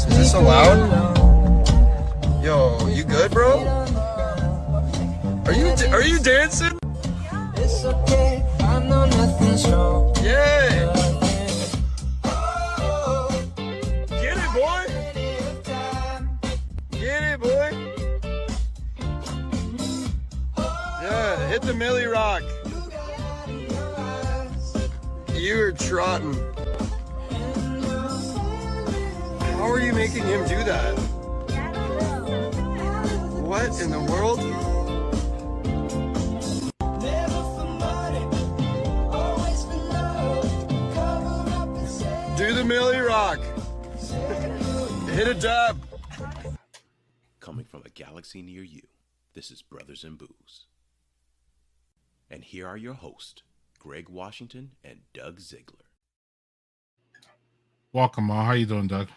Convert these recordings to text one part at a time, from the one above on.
Is this so loud? Yo, you good, bro? Are you dancing? It's okay, I know nothing's wrong. Yeah. Get it, boy. Get it, boy. Yeah, hit the Millie Rock. You're trotting. How are you making him do that? What in the world? Do the Millie Rock. Hit a dab. Coming from a galaxy near you, this is Brothers and Booze. And here are your hosts, Greg Washington and Doug Ziegler. Welcome, all. How you doing, Doug?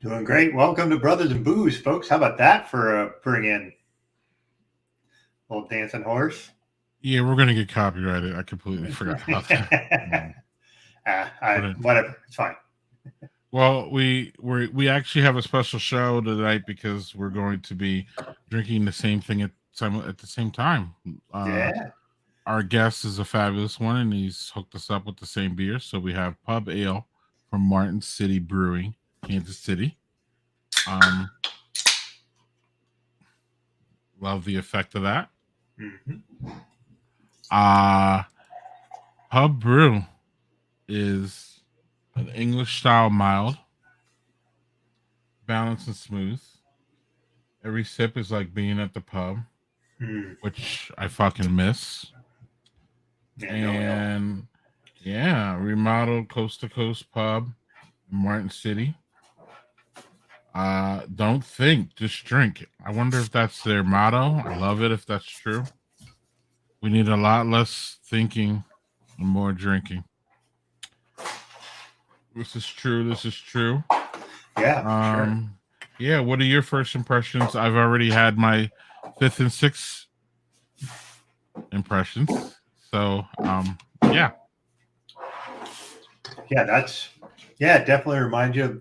Doing great. Welcome to Brothers and Booze, folks. How about that for bring in old dancing horse? Yeah, we're gonna get copyrighted. I completely forgot about that. Whatever, it's fine. Well, we actually have a special show tonight because we're going to be drinking the same thing at the same time. Yeah. Our guest is a fabulous one, and he's hooked us up with the same beer. So we have Pub Ale from Martin City Brewing, Kansas City. Love the effect of that. Mm-hmm. Pub Brew is an English style mild, balanced and smooth. Every sip is like being at the pub, which I fucking miss. Yeah, remodeled coast to coast pub in Martin City. Don't think, just drink. I wonder if that's their motto. I love it if that's true. We need a lot less thinking and more drinking. This is true. Yeah. Sure. Yeah, what are your first impressions? I've already had my fifth and sixth impressions. So, yeah. Yeah, definitely reminds you of,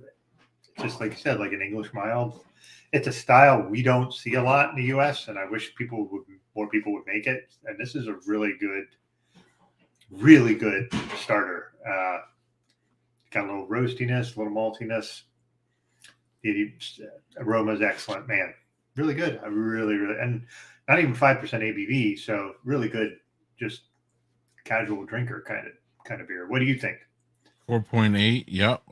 just like you said, like an English mild. It's a style we don't see a lot in the US, and I wish more people would make it. And this is a really good starter. Got a little roastiness, a little maltiness. The aroma is excellent, man. Really good. I really, and not even 5% ABV, so really good, just casual drinker kind of beer. What do you think? 4.8. Yep.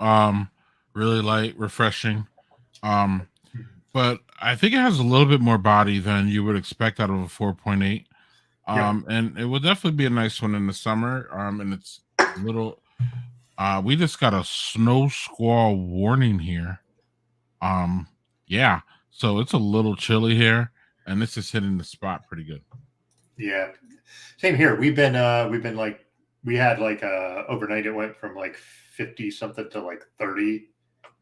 Really light, refreshing. But I think it has a little bit more body than you would expect out of a 4.8. And it will definitely be a nice one in the summer. And it's a little. We just got a snow squall warning here. Yeah, so it's a little chilly here, and this is hitting the spot pretty good. Yeah, same here. We had overnight it went from like 50 something to like 30,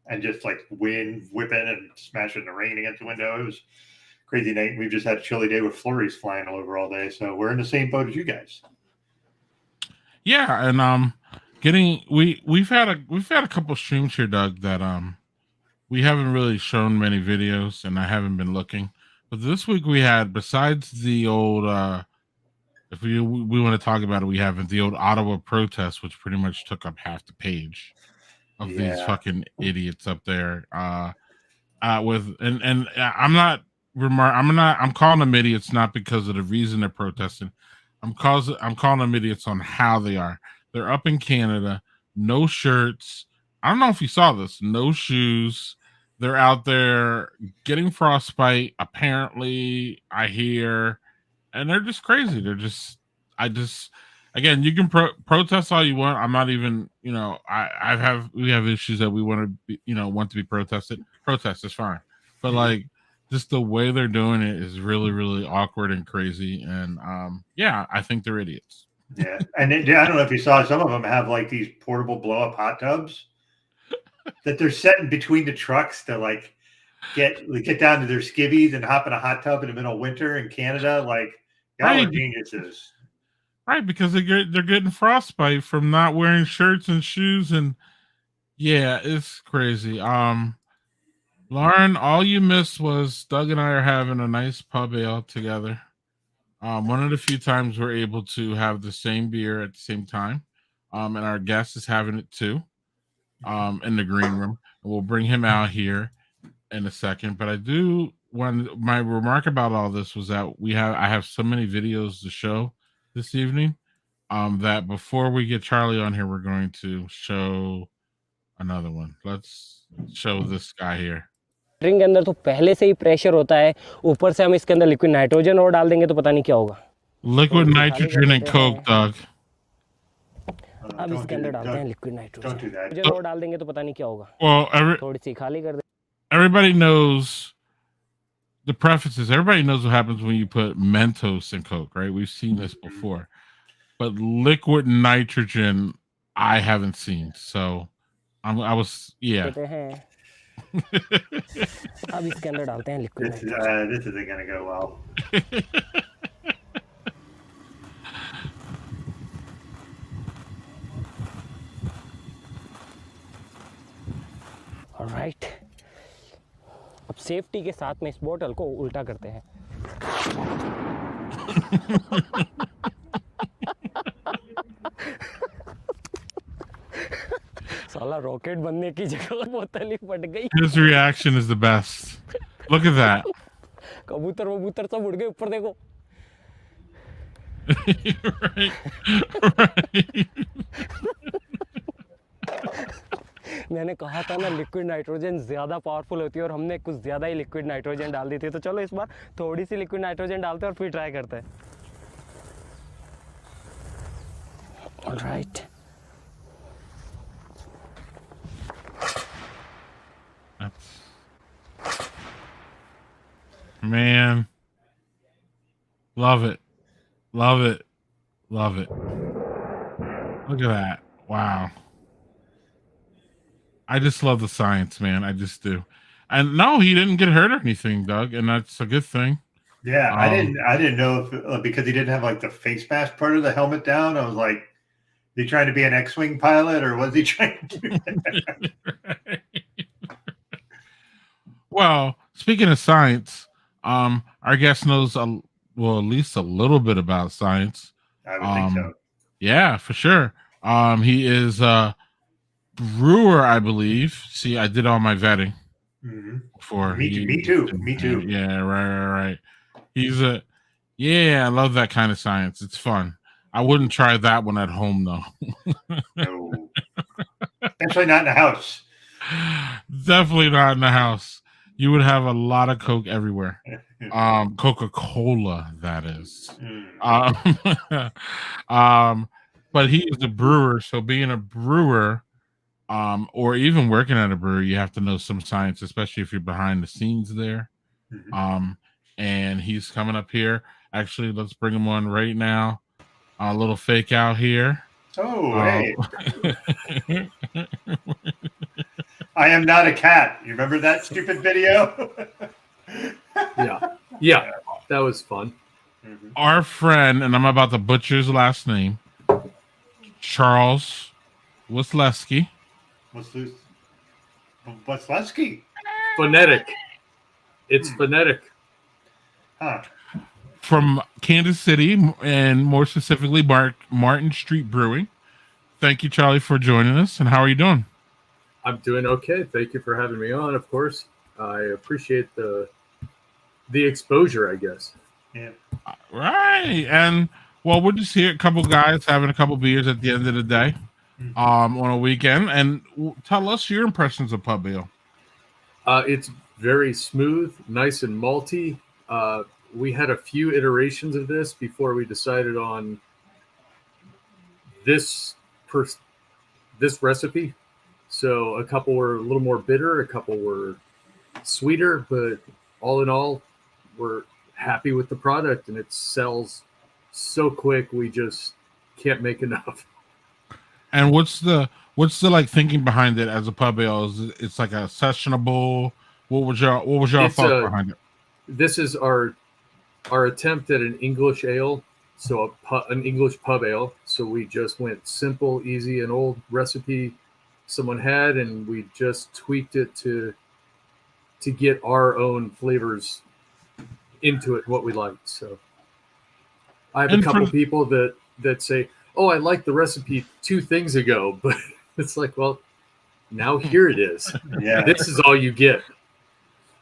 and just like wind whipping and smashing the rain against the window. It was crazy night. We've just had a chilly day with flurries flying all over all day, so we're in the same boat as you guys. Yeah, and we've had a couple streams here, Doug, that we haven't really shown many videos, and I haven't been looking. But this week we had, besides the old, if we want to talk about it, we have the old Ottawa protest, which pretty much took up half the page of these fucking idiots up there. I'm calling them idiots not because of the reason they're protesting. I'm calling them idiots on how they are. They're up in Canada, no shirts. I don't know if you saw this. No shoes. They're out there getting frostbite. Apparently, I hear, and they're just crazy. Again, you can protest all you want. I'm not even, we have issues that we want to be protested. Protest is fine, but like just the way they're doing it is really, really awkward and crazy. And I think they're idiots. Yeah, and I don't know if you saw, some of them have like these portable blow-up hot tubs that they're setting between the trucks to like get down to their skivvies and hop in a hot tub in the middle of winter in Canada. Like, y'all are geniuses. Right, because they're getting frostbite from not wearing shirts and shoes, and yeah, it's crazy. Lauren, all you missed was Doug and I are having a nice pub ale together. One of the few times we're able to have the same beer at the same time. And our guest is having it too. In the green room. And we'll bring him out here in a second. But I do want my remark about all this was that I have so many videos to show this evening. That before we get Charlie on here, we're going to show another one. Let's show this guy here. Drink के अंदर तो पहले से ही pressure होता है, ऊपर से हम इसके अंदर लिक्विड नाइट्रोजन और डाल देंगे तो पता नहीं क्या होगा. Liquid nitrogen and coke, Doug. अब इसके अंदर डालते हैं लिक्विड नाइट्रोजन और डाल देंगे तो पता नहीं क्या होगा. Well, थोड़ी सी खाली कर दे. Everybody knows the prefaces. Everybody knows what happens when you put Mentos in Coke, right? We've seen this before. But liquid nitrogen, I haven't seen. So yeah. अब इसके अंदर डालते हैं liquid nitrogen. This isn't going to go well. Alright. अब safety के साथ में इस बोतल को उल्टा करते हैं. साला रॉकेट बनने की जगह बोतल ही फट गई. His reaction is the best. Look at that. कबूतर सब उड़ गए ऊपर देखो. right. मैंने कहा था ना लिक्विड नाइट्रोजन ज्यादा पावरफुल होती है और हमने कुछ ज्यादा ही लिक्विड नाइट्रोजन डाल दी थी. तो चलो इस बार थोड़ी सी लिक्विड नाइट्रोजन डालते हैं और फिर ट्राई करते हैं. Alright. Man, love it. Look at that. Wow. I just love the science, man. I just do. And no, he didn't get hurt or anything, Doug, and that's a good thing. Yeah, I didn't know if because he didn't have like the face mask part of the helmet down. I was like, is he trying to be an X-wing pilot or was he trying to do that? Well, speaking of science, our guest knows at least a little bit about science. I would think so. Yeah, for sure. He is a brewer, I believe. See, I did all my vetting before. Me too. Yeah, right. I love that kind of science. It's fun. I wouldn't try that one at home though. No. Especially not in the house. Definitely not in the house. You would have a lot of Coke everywhere. Coca-Cola, that is. But he is a brewer, so being a brewer, or even working at a brewery, you have to know some science, especially if you're behind the scenes there. And he's coming up here. Actually, let's bring him on right now. A little fake out here. Oh, hey. I am not a cat. You remember that stupid video? Yeah, that was fun. Our friend, and I'm about to butcher his last name, Charles Wasleski. Wasleski? Phonetic. It's phonetic. Huh. From Kansas City, and more specifically, Martin City Brewing. Thank you, Charlie, for joining us. And how are you doing? I'm doing okay. Thank you for having me on, of course. I appreciate the exposure, I guess. Yeah. Right. And, well, we're just here, a couple guys having a couple beers at the end of the day on a weekend. And tell us your impressions of pub ale. It's very smooth, nice and malty. We had a few iterations of this before we decided on this recipe. So a couple were a little more bitter, a couple were sweeter, but all in all, we're happy with the product, and it sells so quick we just can't make enough. And what's the like thinking behind it as a pub ale? It's like a sessionable. What was your thought behind it? This is our attempt at an English ale, so an English pub ale. So we just went simple, easy, an old recipe someone had, and we just tweaked it to to get our own flavors into it, what we like. So I have a couple people that say, "Oh, I liked the recipe 2 things ago," but it's like, well, now here it is. Yeah. This is all you get.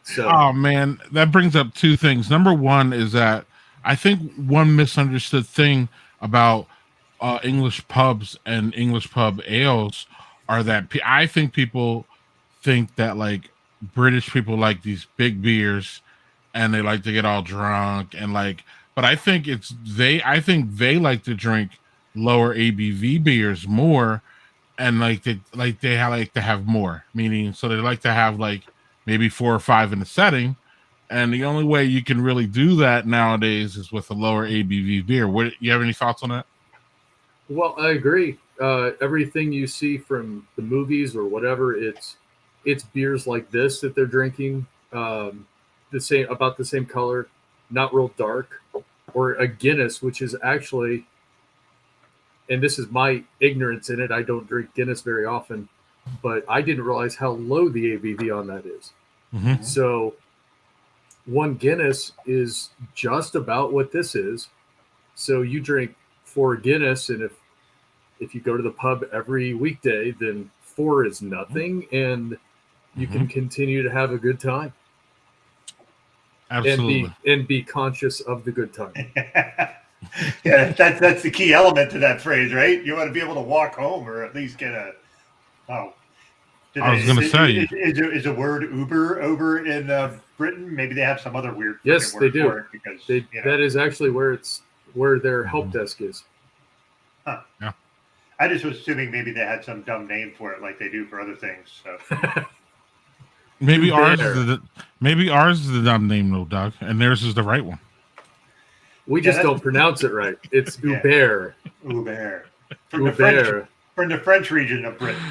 So, oh man, that brings up 2 things. Number one is that I think one misunderstood thing about English pubs and English pub ales are that I think people think that like British people like these big beers and they like to get all drunk and like, but I think I think they like to drink lower ABV beers more, and like they like to have more, meaning so they like to have like maybe 4 or 5 in a setting, and the only way you can really do that nowadays is with a lower ABV beer. What you have any thoughts on that? well, I agree. Everything you see from the movies or whatever, it's beers like this that they're drinking, about the same color, not real dark, or a Guinness, which is actually, and this is my ignorance in it, I don't drink Guinness very often, but I didn't realize how low the ABV on that is. Mm-hmm. So 1 Guinness is just about what this is. So you drink 4 Guinness, and if you go to the pub every weekday, then 4 is nothing, and you can continue to have a good time. Absolutely. And be conscious of the good time. Yeah, that's the key element to that phrase, right? You want to be able to walk home, or at least get a. Oh, I was going to say, is a word Uber over in Britain? Maybe they have some other weird. Yes, word they do. for it because That is actually where their help desk is. Huh. Yeah. I just was assuming maybe they had some dumb name for it, like they do for other things. So. maybe ours is the dumb name though, Doug, and theirs is the right one. We just don't pronounce it right. It's Uber. Uber. From the French region of Britain.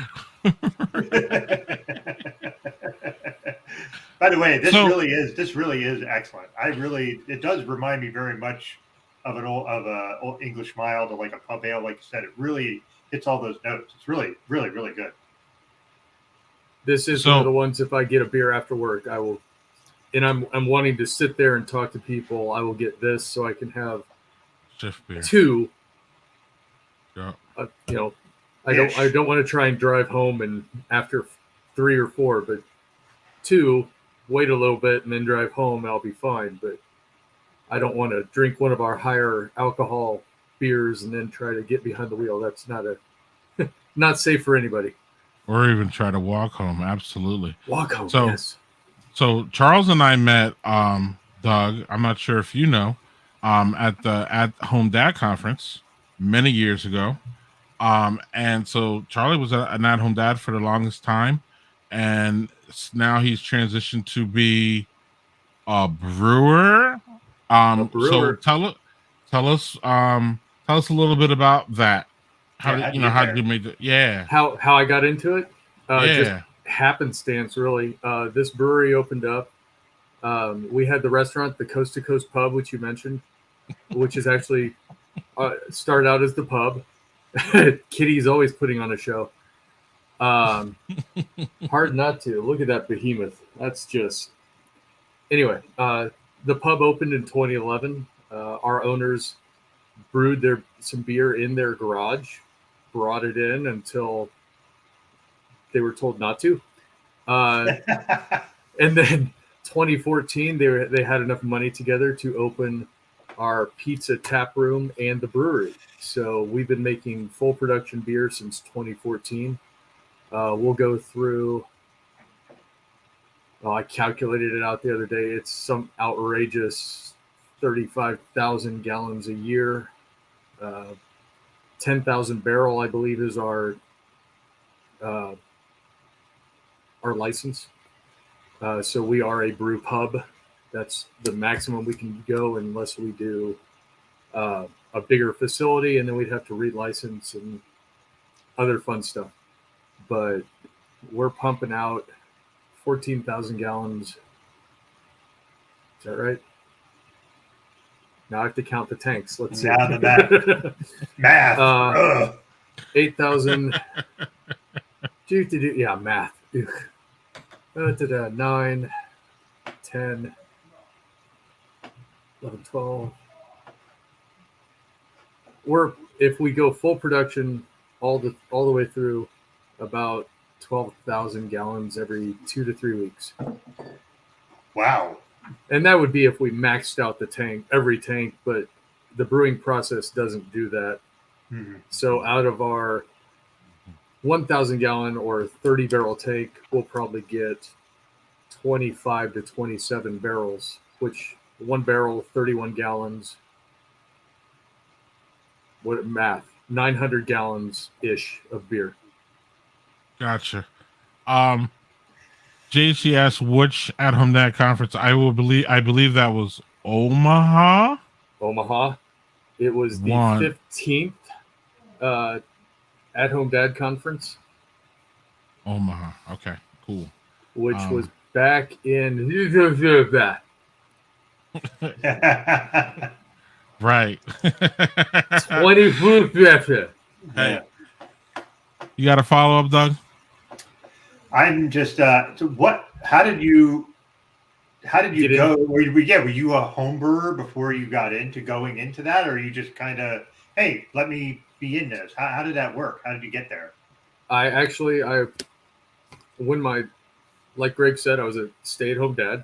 By the way, this really is excellent. It does remind me very much of an old English mild or like a pub ale, like you said. It really hits all those notes. It's really, really, really good. This is one of the ones. If I get a beer after work, I will, and I'm wanting to sit there and talk to people. I will get this so I can have Shift beer. 2. Yeah. I don't want to try and drive home and after 3 or 4, but 2, wait a little bit and then drive home. I'll be fine. But I don't want to drink one of our higher alcohol beers and then try to get behind the wheel. That's not safe for anybody. Or even try to walk home. Absolutely. Walk home. So, yes. So Charles and I met Doug. I'm not sure if you know, at the At Home Dad conference many years ago. And so Charlie was an At Home Dad for the longest time, and now he's transitioned to be a brewer. So tell us a little bit about that. How did you make it? Yeah. How I got into it? Just happenstance, really. This brewery opened up. We had the restaurant, the Coast to Coast Pub, which you mentioned, which is actually started out as the pub. Kitty's always putting on a show. Hard not to. Look at that behemoth. That's just. Anyway, the pub opened in 2011. Our owners brewed some beer in their garage, brought it in until they were told not to. And then 2014, they had enough money together to open our pizza tap room and the brewery. So we've been making full production beer since 2014. We'll go through. I calculated it out the other day. It's some outrageous 35,000 gallons a year. 10,000 barrel, I believe, is our license. So we are a brew pub. That's the maximum we can go unless we do a bigger facility, and then we'd have to relicense and other fun stuff. But we're pumping out 14,000 gallons. Is that right? Now I have to count the tanks. Let's see. Now the math. 8,000. Yeah, math. 9. 10, 11, 12. If we go full production all the way through, about 12,000 gallons every 2 to 3 weeks. Wow. And that would be if we maxed out every tank, but the brewing process doesn't do that. Mm-hmm. So out of our 1,000 gallon or 30 barrel tank, we'll probably get 25 to 27 barrels, which one barrel, 31 gallons. What math? 900 gallons ish of beer. Gotcha. JCS, which at home dad conference? I believe that was Omaha. Omaha. It was the 15th at home dad conference. Omaha. Okay, cool. Which was back in right. 20. Hey, you got a follow up, Doug? I'm just how did you go? Were you a home brewer before you got into going into that, or you just kind of, hey, let me be in this? How did that work? How did you get there? Like Greg said, I was a stay-at-home dad.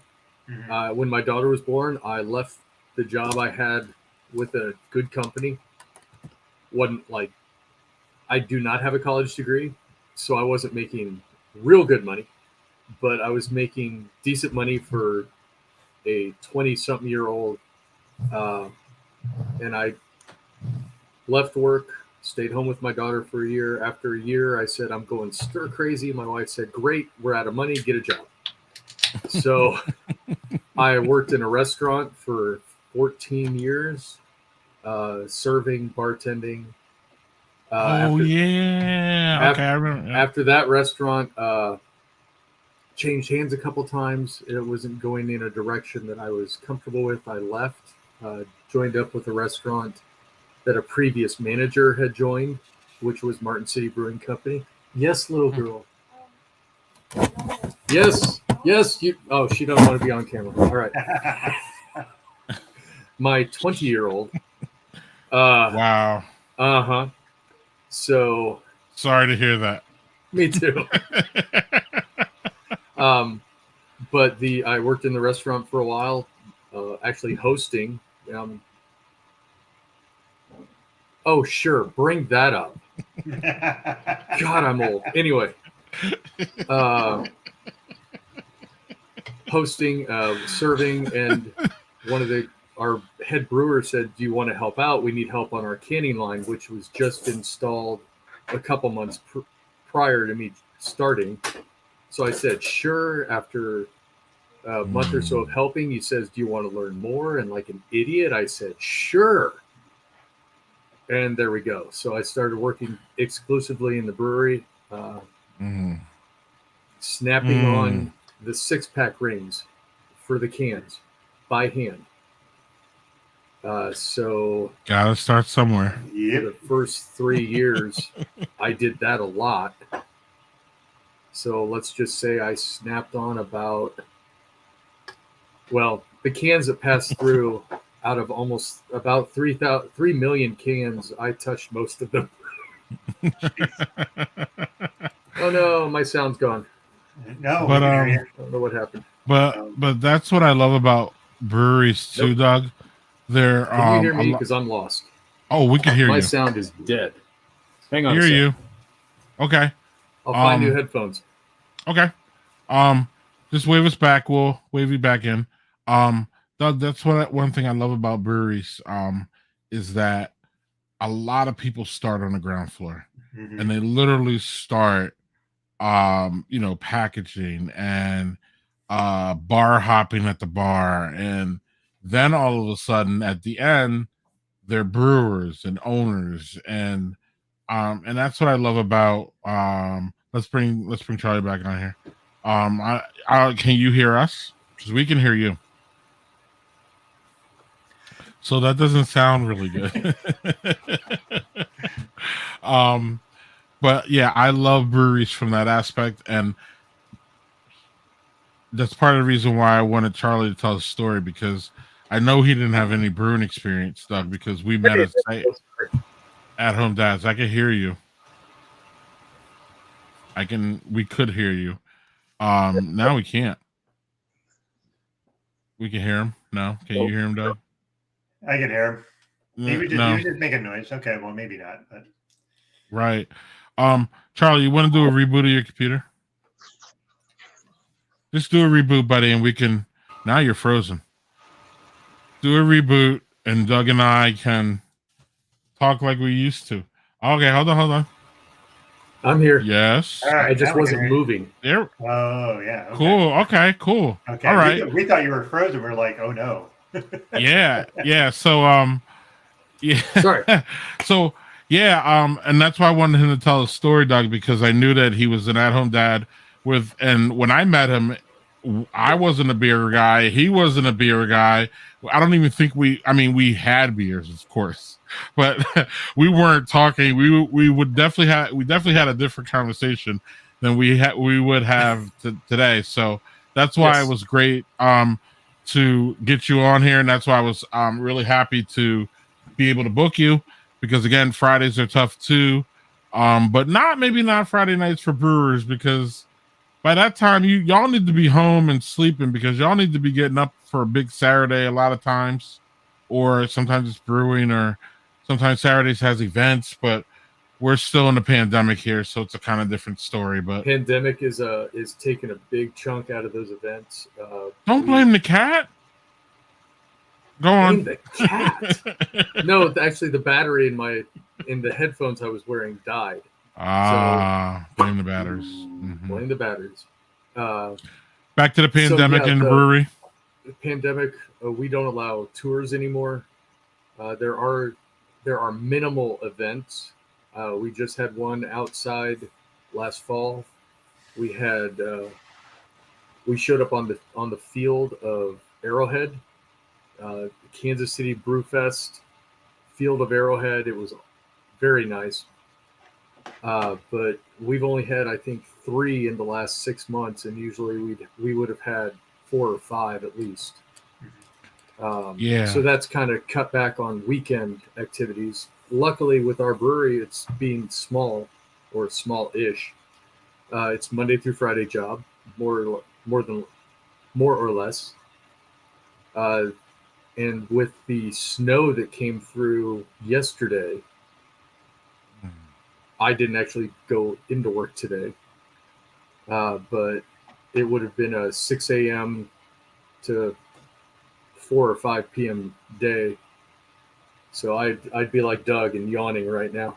Mm-hmm. When my daughter was born, I left the job I had with a good company. I do not have a college degree, so I wasn't making real good money, but I was making decent money for a 20-something-year-old. And I left work, stayed home with my daughter for a year. After a year, I said, I'm going stir crazy. My wife said, great, we're out of money, get a job. So I worked in a restaurant for 14 years, serving, bartending. I remember. After that restaurant changed hands a couple times. It wasn't going in a direction that I was comfortable with. I left, joined up with a restaurant that a previous manager had joined, which was Martin City Brewing Company. Yes, little girl. Yes. She doesn't want to be on camera. All right. My 20-year-old. Wow. Uh-huh. So. Sorry to hear that. Me too. But I worked in the restaurant for a while, actually hosting. Oh, sure. Bring that up. God, I'm old. Anyway, hosting, serving, and one of our head brewers said, do you want to help out? We need help on our canning line, which was just installed a couple months prior to me starting. So I said, sure. After a month or so of helping, he says, do you want to learn more? And like an idiot, I said, sure. And there we go. So I started working exclusively in the brewery, snapping on the 6-pack rings for the cans by hand. So gotta start somewhere. Yep. The first 3 years, I did that a lot. So let's just say I snapped on the cans that passed through out of almost about 3 million cans, I touched most of them. Oh no, my sound's gone. No, but I don't know what happened. But that's what I love about breweries too, Doug. They're can you hear me? Because I'm lost. Oh, we can hear my you. My sound is dead. Hang on. Hear you. Okay. I'll find new headphones. Okay. Just wave us back. We'll wave you back in. Doug, that's one thing I love about breweries. Is that a lot of people start on the ground floor, and they literally start, packaging and bar hopping at the bar, and then all of a sudden at the end, they're brewers and owners, and that's what I love about. Let's bring Charlie back on here. Can you hear us? Because we can hear you. So that doesn't sound really good. But yeah, I love breweries from that aspect, and that's part of the reason why I wanted Charlie to tell the story, because I know he didn't have any brewing experience, Doug, because we met at home dads. I can hear you. We could hear you. Now we can't. We can hear him. No, can you hear him, Doug? I can hear him. He was No. just making noise. Okay, well maybe not. But... Right. Charlie, you want to do a reboot of your computer? Just do a reboot, buddy, and we can. Now you're frozen. Do a reboot, and Doug and I can talk like we used to. Okay, hold on. I'm here. Yes. All right, I just now we wasn't can hear you. moving. There. Oh yeah. Okay. Cool. Okay. Cool. Okay. All right. We thought you were frozen. We're like, oh no. Yeah. So yeah. Sorry. So yeah. And that's why I wanted him to tell a story, Doug, because I knew that he was an at-home dad and when I met him, I wasn't a beer guy. He wasn't a beer guy. I don't even think we had beers, of course, but we weren't talking. We definitely had a different conversation than we would have today. So that's why it was great to get you on here, and that's why I was really happy to be able to book you, because again, Fridays are tough too, but maybe not Friday nights for brewers, because by that time y'all need to be home and sleeping, because y'all need to be getting up for a big Saturday a lot of times, or sometimes it's brewing, or sometimes Saturdays has events, but we're still in the pandemic here, so it's a kind of different story. But Pandemic is taking a big chunk out of those events. Don't blame the cat. Go on. Blame the cat. No, actually, the battery in the headphones I was wearing died. Blame the batteries. Mm-hmm. Blame the batteries. Back to the pandemic in the brewery. The pandemic, we don't allow tours anymore. There are minimal events. We just had one outside last fall. We showed up on the field of Arrowhead, Kansas City Brew Fest, field of Arrowhead. It was very nice. But we've only had, I think, 3 in the last 6 months, and usually we would have had 4 or 5 at least. So that's kind of cut back on weekend activities. Luckily, with our brewery, it's being small or small-ish. It's Monday through Friday job, more or less. And with the snow that came through yesterday, I didn't actually go into work today, but it would have been a 6 a.m. to 4 or 5 p.m. day. So I'd be like Doug and yawning right now.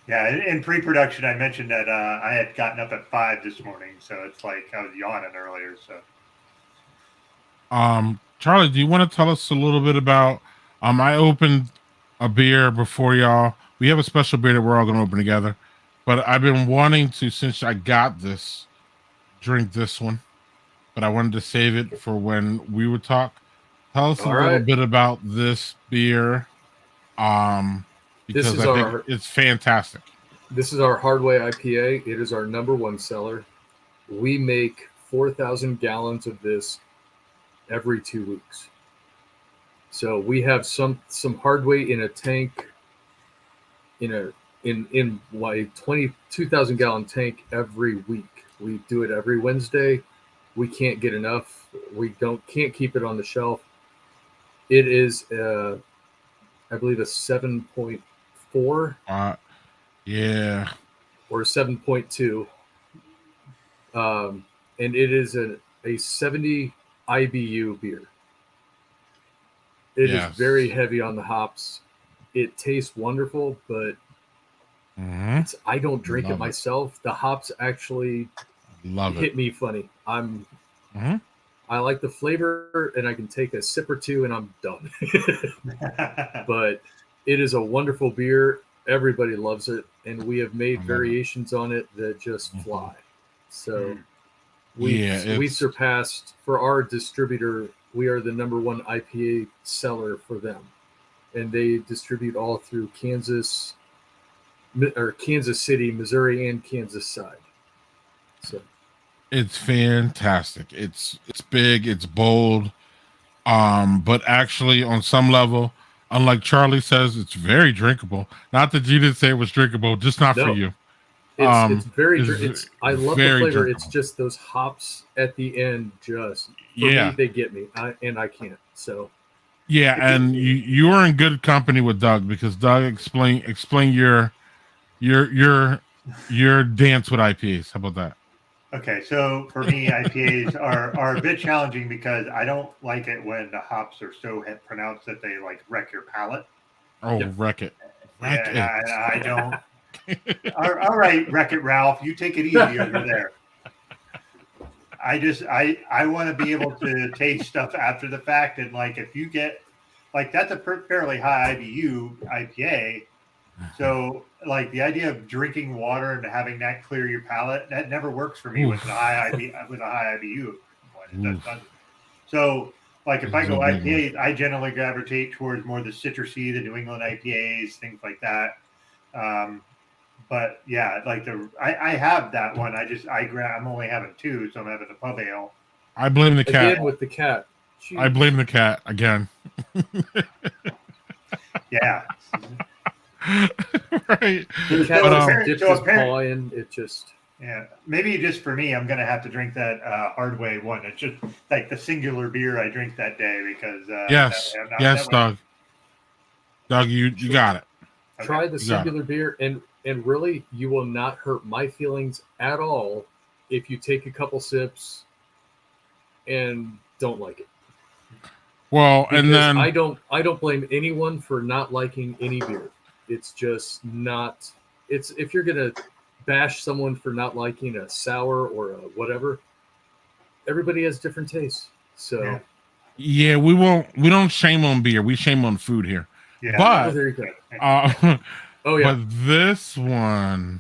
Yeah, in pre-production, I mentioned that I had gotten up at 5 this morning, so it's like I was yawning earlier. So, Charlie, do you want to tell us a little bit about? I opened a beer before y'all. We have a special beer that we're all going to open together, but I've been wanting to, since I got this, drink this one, but I wanted to save it for when we would talk. Tell us a little bit about this beer, because I think it's fantastic. This is our Hardway IPA. It is our #1 seller. We make 4,000 gallons of this every 2 weeks. So we have some Hardway in a tank, in like 22,000 gallon tank every week. We do it every Wednesday. We can't get enough. We can't keep it on the shelf. It is I believe a 7.4. Yeah. Or 7.2. And it is a 70 IBU beer. It is very heavy on the hops. It tastes wonderful, but I don't drink it myself. The hops actually hit me funny. I like the flavor, and I can take a sip or two, and I'm done. But it is a wonderful beer. Everybody loves it, and we have made variations on it that just fly. So we surpassed, for our distributor, we are the #1 IPA seller for them, and they distribute all through Kansas City, Missouri, and Kansas side. So It's fantastic. It's big, it's bold. But actually on some level, unlike Charlie says, it's very drinkable. Not that you didn't say it was drinkable, just not for No. you. It's very it's it's I love the very flavor. drinkable. It's just those hops at the end just for Yeah. me, they get me. I can't. So Yeah, and you are in good company with Doug, because Doug explain your dance with IPAs. How about that? Okay, so for me, IPAs are a bit challenging because I don't like it when the hops are so pronounced that they like wreck your palate. Oh, Yep. wreck it. Wreck Yeah, it. I don't. All right, Wreck It Ralph, you take it easy over there. I want to be able to taste stuff after the fact, and like if you get like that's a fairly high IBU IPA, so like the idea of drinking water and having that clear your palate, that never works for me with a high IBU one. It just doesn't. So like if I go IPAs, I generally gravitate towards more the citrusy, the New England IPAs, things like that. But yeah, like I have that one. I'm only having two, so I'm having the pub ale. I blame the cat. again with the cat. Jeez. I blame the cat again. Yeah. Right. The cat So just apparent- dipped so his apparent- paw in. It just Yeah, maybe just for me, I'm gonna have to drink that Hardway one. It's just like the singular beer I drink that day because Yes, yes, Doug. Doug, you got it. try the You got singular beer, and really, you will not hurt my feelings at all if you take a couple sips and don't like it. Well, Because and then I don't blame anyone for not liking any beer. It's just not. It's if you're gonna bash someone for not liking a sour or a whatever, everybody has different tastes. So yeah, we don't shame on beer. We shame on food here. Yeah. But there you go. Oh yeah. But this one,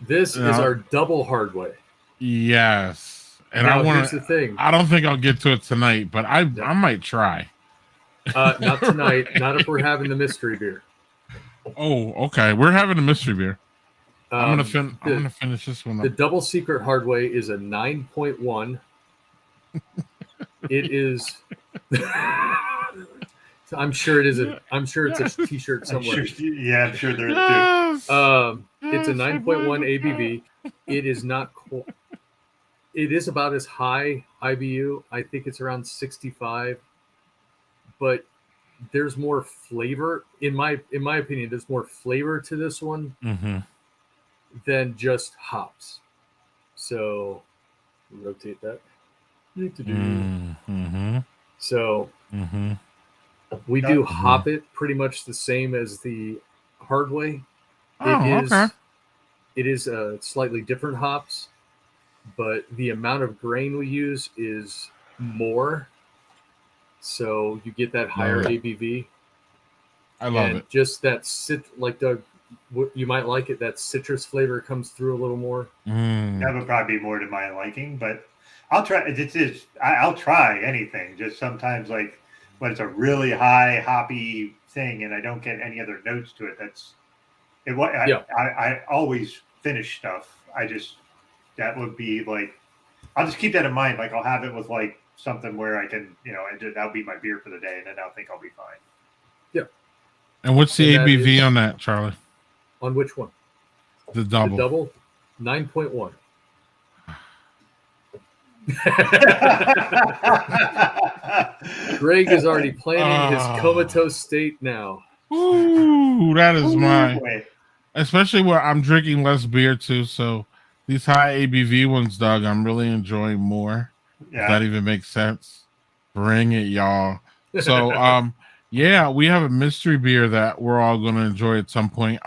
This is our double hard way. yes, and Now, I want here's the thing. I don't think I'll get to it tonight, but I might try. Not tonight. Not if we're having the mystery beer. Oh, okay. We're having a mystery beer. I'm The gonna finish this one up. double secret hard way is a 9.1. It is. I'm sure it is I'm sure it's a T-shirt somewhere. I'm sure there's Yes. It's a Yes, 9.1 ABV. It is not. It is about as high IBU. I think it's around 65. But there's more flavor in my opinion. There's more flavor to this one than just hops. So rotate that. So we do hop it pretty much the same as the hard way. It is slightly different hops, but the amount of grain we use is more. So you get that higher ABV. I love it. Just that like Doug, you might like it. That citrus flavor comes through a little more. That would probably be more to my liking, but I'll try. I'll try anything. Just sometimes, like when it's a really high hoppy thing, and I don't get any other notes to it. I always finish stuff. That would be like, I'll just keep that in mind. Like I'll have it with like something where I can, that'll be my beer for the day, and then I'll think I'll be fine. Yeah. And what's the ABV on that, Charlie? On which one? The double. The double, 9.1. Greg is already planning his comatose state now. Ooh, that is mine. Especially where I'm drinking less beer too. So these high ABV ones, Doug, I'm really enjoying more. Yeah. If that even makes sense. Bring it, y'all. So yeah, we have a mystery beer that we're all gonna enjoy at some point.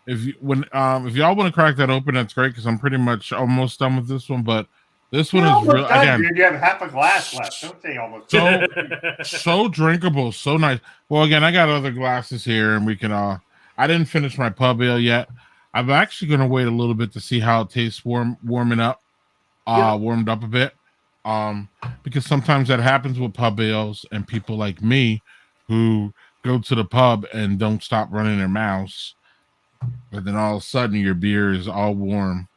If y'all want to crack that open, that's great, because I'm pretty much almost done with this one. But this one is real. Again, you have half a glass left. Don't say almost. So drinkable, so nice. Well, again, I got other glasses here, and we can. I didn't finish my pub ale yet. I'm actually going to wait a little bit to see how it tastes warming up, warmed up a bit. Because sometimes that happens with pub ales, and people like me who go to the pub and don't stop running their mouths, but then all of a sudden your beer is all warm,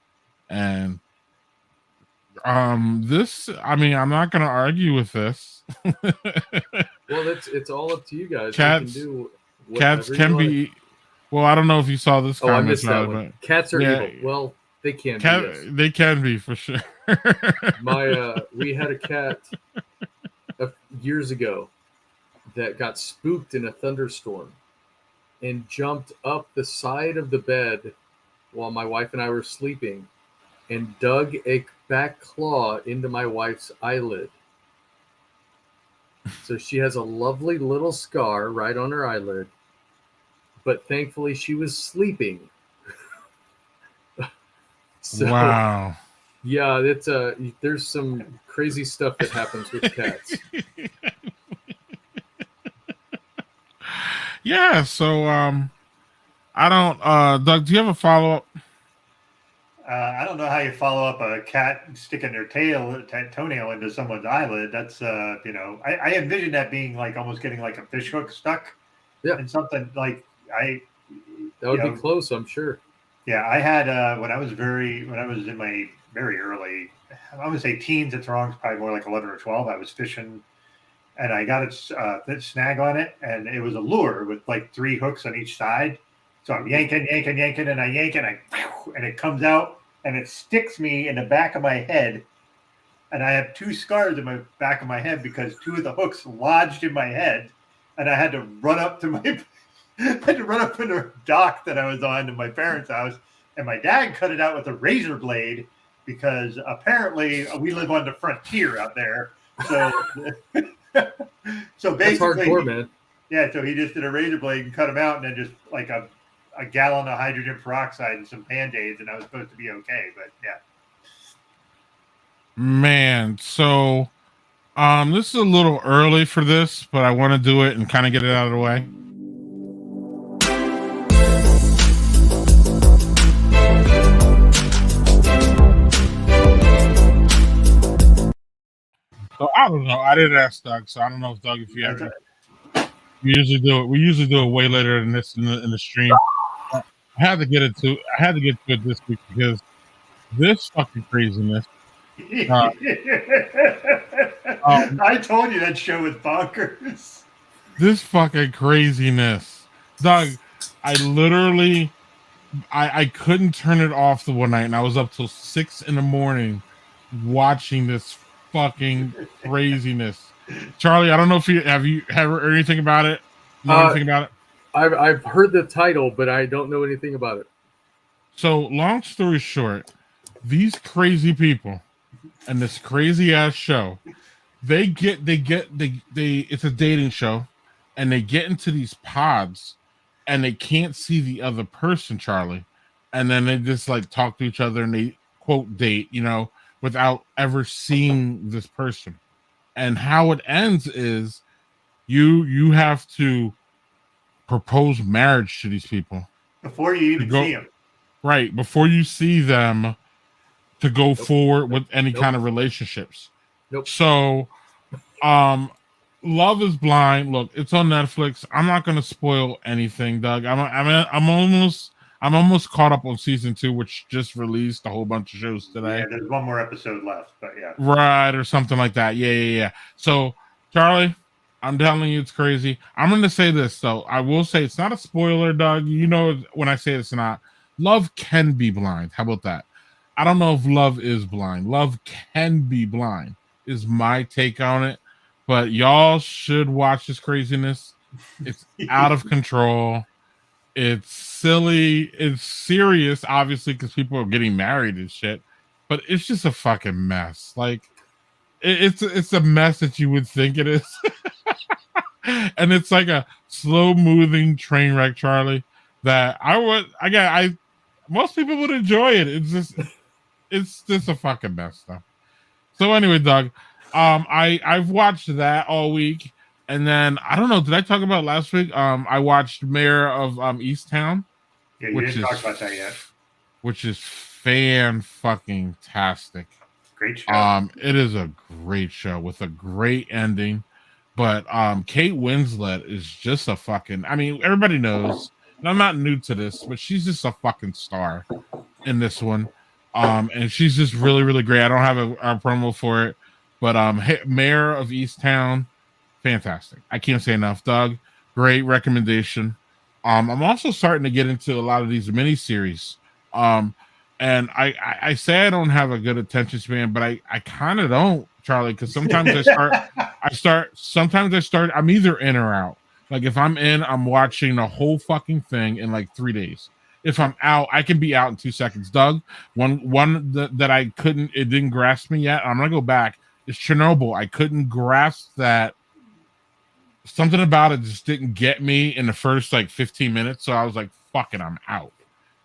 and This, I mean, I'm not gonna argue with this. Well, it's all up to you guys. Cats, You can do cats whatever can you like. be. Well, I don't know if you saw this Oh, I comment, missed that Charlie, one. Cats are yeah, evil. Well, they can be. cat, Yes. they can be for sure. We had a cat years ago that got spooked in a thunderstorm and jumped up the side of the bed while my wife and I were sleeping and dug a back claw into my wife's eyelid. So she has a lovely little scar right on her eyelid, but thankfully she was sleeping. So, Wow. yeah, there's some crazy stuff that happens with cats. Yeah. So, I don't. Doug, do you have a follow up? I don't know how you follow up a cat sticking their toenail into someone's eyelid. That's I envision that being like almost getting like a fish hook stuck. Yeah. And something like that would be close, I'm sure. Yeah, I had when I was in my very early, I would say teens. It's wrong. It's probably more like 11 or 12. I was fishing, and I got a snag on it, and it was a lure with like 3 hooks on each side. So I'm yanking, and I yank it, and it comes out, and it sticks me in the back of my head, and I have 2 scars in my back of my head because 2 of the hooks lodged in my head, and I had to run up to the dock that I was on to my parents' house, and my dad cut it out with a razor blade because apparently we live on the frontier out there. So, so basically, that's hardcore, man. Yeah, so he just did a razor blade and cut him out, and then just like a gallon of hydrogen peroxide and some Band-Aids, and I was supposed to be okay. But yeah, man. So, this is a little early for this, but I want to do it and kind of get it out of the way. So I don't know. I didn't ask Doug, so I don't know if Doug, if you ever. We usually do it. We usually do it way later than this in the stream. I had to get to it this week because this fucking craziness. I told you that show was bonkers. This fucking craziness, Doug. I literally, I couldn't turn it off the one night, and I was up till 6 a.m. watching this fucking craziness. Charlie, I don't know if you have heard anything about it. Know anything about it? I've heard the title, but I don't know anything about it. So, long story short, these crazy people and this crazy ass show, it's a dating show, and they get into these pods, and they can't see the other person, Charlie, and then they just like talk to each other and they quote date, without ever seeing this person. And how it ends is you have to propose marriage to these people before you even see them. Right, before you see them, to go forward with any kind of relationships. So, Love is Blind. Look, it's on Netflix. I'm not going to spoil anything, Doug. I'm almost caught up on season 2, which just released a whole bunch of shows today. Yeah, there's one more episode left, but yeah. Right, or something like that. Yeah. So, Charlie, I'm telling you, it's crazy. I'm going to say this, though. I will say it's not a spoiler, Doug. You know when I say it's not. Love can be blind. How about that? I don't know if love is blind. Love can be blind is my take on it. But y'all should watch this craziness. It's out of control. It's silly. It's serious, obviously, because people are getting married and shit. But it's just a fucking mess. Like, it's a mess that you would think it is. And it's like a slow-moving train wreck, Charlie, that most people would enjoy it. It's just a fucking mess, though. So anyway, Doug, I've watched that all week. And then I don't know. Did I talk about last week? I watched Mayor of Easttown. Yeah, you didn't talk about that yet. Which is fan-fucking-tastic. Great show. It is a great show with a great ending. But Kate Winslet is just a fucking. I mean, everybody knows, and I'm not new to this, but she's just a fucking star in this one. And she's just really, really great. I don't have a promo for it, but Mayor of Easttown, fantastic. I can't say enough. Doug, great recommendation. I'm also starting to get into a lot of these miniseries. And I say I don't have a good attention span, but I kind of don't, Charlie, because sometimes I'm either in or out. Like if I'm in, I'm watching the whole fucking thing in like 3 days. If I'm out, I can be out in 2 seconds. Doug, one that I couldn't, it didn't grasp me yet. I'm gonna go back. It's Chernobyl. I couldn't grasp that. Something about it just didn't get me in the first like 15 minutes. So I was like, fuck it, I'm out.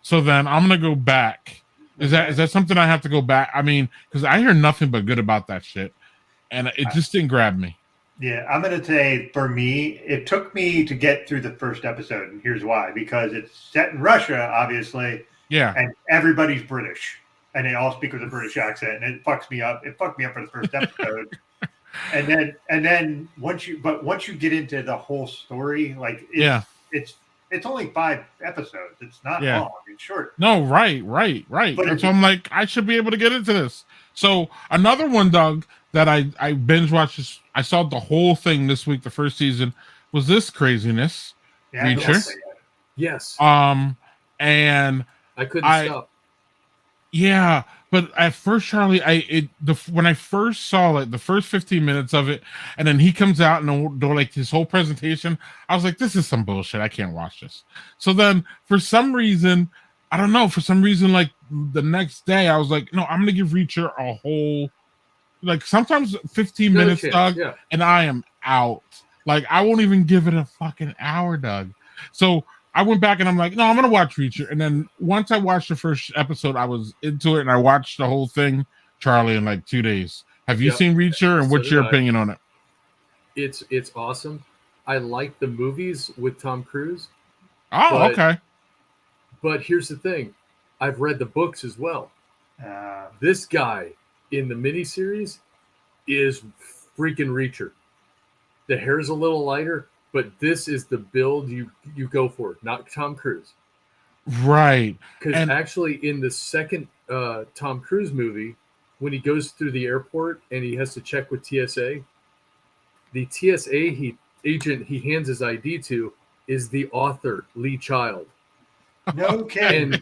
So then I'm gonna go back. Is that something I have to go back? I mean, because I hear nothing but good about that shit, and it just didn't grab me. Yeah, I'm going to say for me, it took me to get through the first episode, and here's why: because it's set in Russia, obviously. Yeah, and everybody's British, and they all speak with a British accent, and it fucks me up. It fucked me up for the first episode, and then once you get into the whole story, like it's only 5 episodes. It's not long. It's short. No, right. But so I'm like, I should be able to get into this. So another one, Doug, that I binge watched. I saw the whole thing this week. The first season was this craziness. Reacher. Yes. And I couldn't stop. Yeah, but at first, Charlie, when I first saw it, the first 15 minutes of it, and then he comes out and like his whole presentation, I was like, this is some bullshit. I can't watch this. So then, for some reason, I don't know. For some reason, like the next day, I was like, no, I'm gonna give Reacher a whole, like sometimes 15 minutes, Doug, and I am out. Like I won't even give it a fucking hour, Doug. So I went back and I'm like, no, I'm gonna watch Reacher. And then once I watched the first episode, I was into it and I watched the whole thing, Charlie, in like 2 days. Have you seen Reacher, and what's your opinion on it? It's awesome. I like the movies with Tom Cruise. Oh, okay. But here's the thing. I've read the books as well. This guy in the miniseries is freaking Reacher. The hair's a little lighter, but this is the build you go for, not Tom Cruise. Right. Because actually in the second Tom Cruise movie, when he goes through the airport and he has to check with TSA, the TSA agent he hands his ID to is the author, Lee Child. No kidding.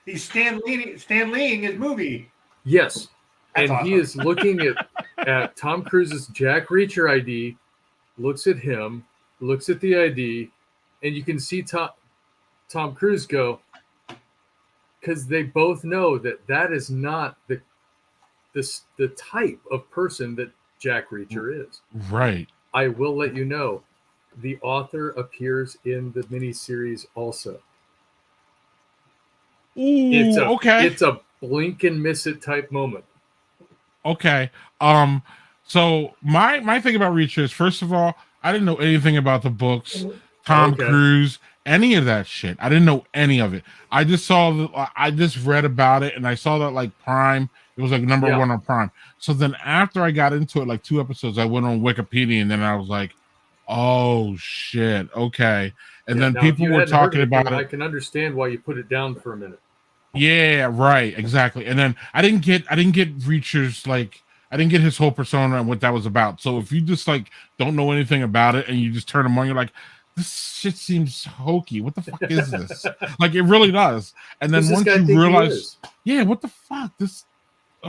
He's Stan Leeing his movie. Yes. That's and awesome. He is looking at Tom Cruise's Jack Reacher ID, looks at him, looks at the ID, and you can see Tom Cruise go, because they both know that is not the type of person that Jack Reacher is. Right. I will let you know, the author appears in the miniseries also. Ooh, okay. It's a blink and miss it type moment. Okay. So my thing about Reacher is, first of all, I didn't know anything about the books, Tom Cruise, any of that shit. I didn't know any of it. I just read about it, and I saw that like Prime. It was like number 1 on Prime. So then after I got into it, like 2 episodes, I went on Wikipedia, and then I was like, oh shit, okay. And then people were talking about it. I can understand why you put it down for a minute. Yeah, right, exactly. And then I didn't get Reacher's, like, I didn't get his whole persona and what that was about. So if you just like don't know anything about it and you just turn him on, you're like, this shit seems hokey. What the fuck is this? Like, it really does. And then once you realize, what the fuck?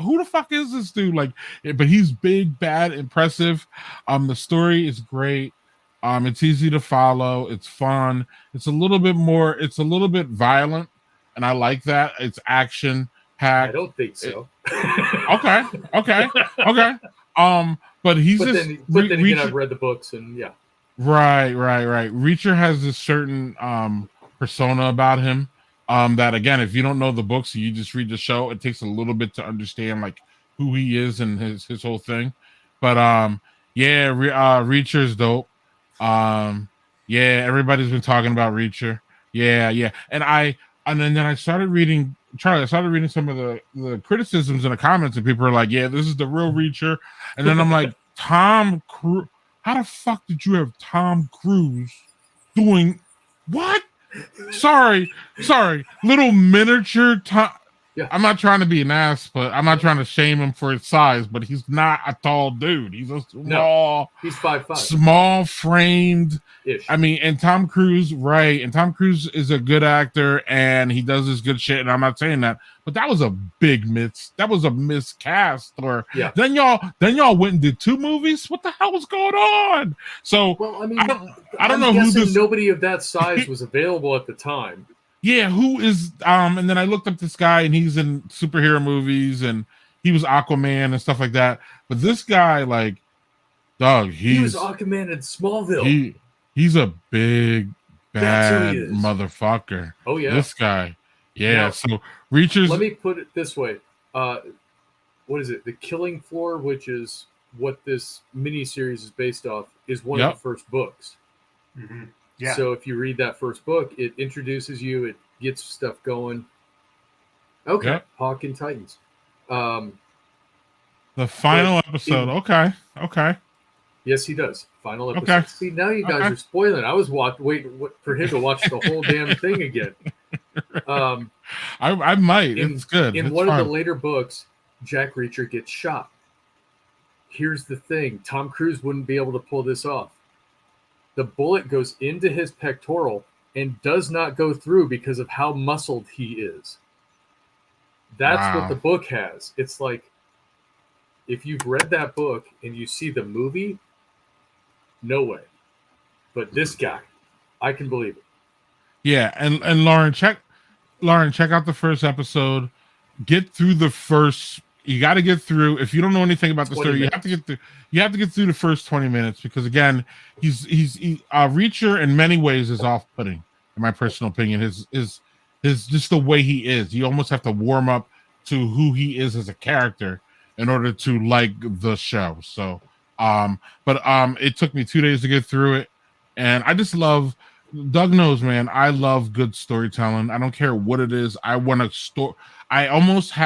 Who the fuck is this dude? Like, but he's big, bad, impressive. The story is great. It's easy to follow. It's fun. It's a little bit violent, and I like that. It's action packed. I don't think so. Okay. But he's but just. Then again, I've read the books, and yeah. Right. Reacher has this certain persona about him. That again, if you don't know the books, you just read the show. It takes a little bit to understand like who he is and his whole thing. But Reacher is dope. Everybody's been talking about Reacher. Yeah. And then I started reading, Charlie. I started reading some of the criticisms in the comments, and people are like, "Yeah, this is the real Reacher." And then I'm like, Tom Cruise. How the fuck did you have Tom Cruise doing what? Sorry, little miniature Tom. Yeah. I'm not trying to be an ass, but I'm not trying to shame him for his size, but he's not a tall dude. He's a small, he's 5'5", small framed. ish. I mean, and Tom Cruise, right? And Tom Cruise is a good actor, and he does this good shit. And I'm not saying that, but that was a big miss. That was a miscast. Or Yeah. then y'all went and did 2 movies. What the hell was going on? So Well, I mean, I don't know who this. Nobody of that size was available at the time. Yeah, who is and then I looked up this guy, and he's in superhero movies, and he was Aquaman and stuff like that. But this guy, like, dog, He was Aquaman in Smallville. He's a big bad he is. motherfucker. Oh yeah, this guy. Yeah. Now, so Reachers. Let me put it this way. What is it? The Killing Floor, which is what this miniseries is based off, is one of the first books. Mm-hmm. Yeah. So if you read that first book, it introduces you, it gets stuff going. Okay, Yep. Hawk and Titans. The final episode. Okay. Yes, he does. Final episode. Okay. See, now you guys are spoiling. I was waiting for him to watch the whole damn thing again. I might. It's good. In it's one fine. of the later books, Jack Reacher gets shot. Here's the thing. Tom Cruise wouldn't be able to pull this off. The bullet goes into his pectoral and does not go through because of how muscled he is. That's what the book has. It's like, if you've read that book and you see the movie, no way. But this guy, I can believe it. Yeah, and Lauren, check out the first episode. Get through the first. You got to get through. If you don't know anything about the story, you have to get through. You have to get through the first 20 minutes because again, he's Reacher in many ways is off-putting, in my personal opinion. His just the way he is. You almost have to warm up to who he is as a character in order to like the show. So, but it took me 2 days to get through it, and I just love. Doug knows, man. I love good storytelling. I don't care what it is. I want a story. I almost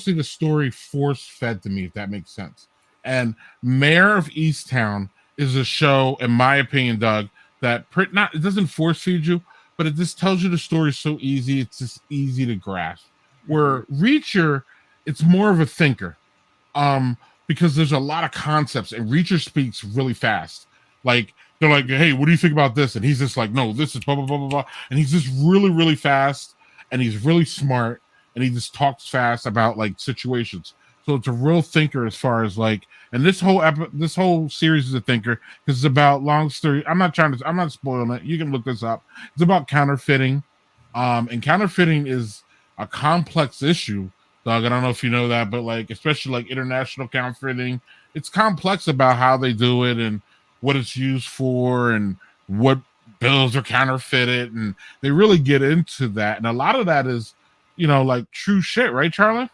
need a story force fed to me, if that makes sense. And Mayor of Easttown is a show, in my opinion, Doug, that it doesn't force feed you, but it just tells you the story so easy. It's just easy to grasp. Where Reacher, it's more of a thinker, because there's a lot of concepts, and Reacher speaks really fast. Like they're like, "Hey, what do you think about this?" And he's just like, "No, this is blah blah blah blah blah," and he's just really really fast, and he's really smart. And he just talks fast about like situations. So it's a real thinker as far as like, and this whole series is a thinker because it's about long story. I'm not spoiling it. You can look this up. It's about counterfeiting. And counterfeiting is a complex issue, Doug. I don't know if you know that, but like, especially like international counterfeiting, it's complex about how they do it and what it's used for and what bills are counterfeited. And they really get into that. And a lot of that is, like true shit, right, Charlie?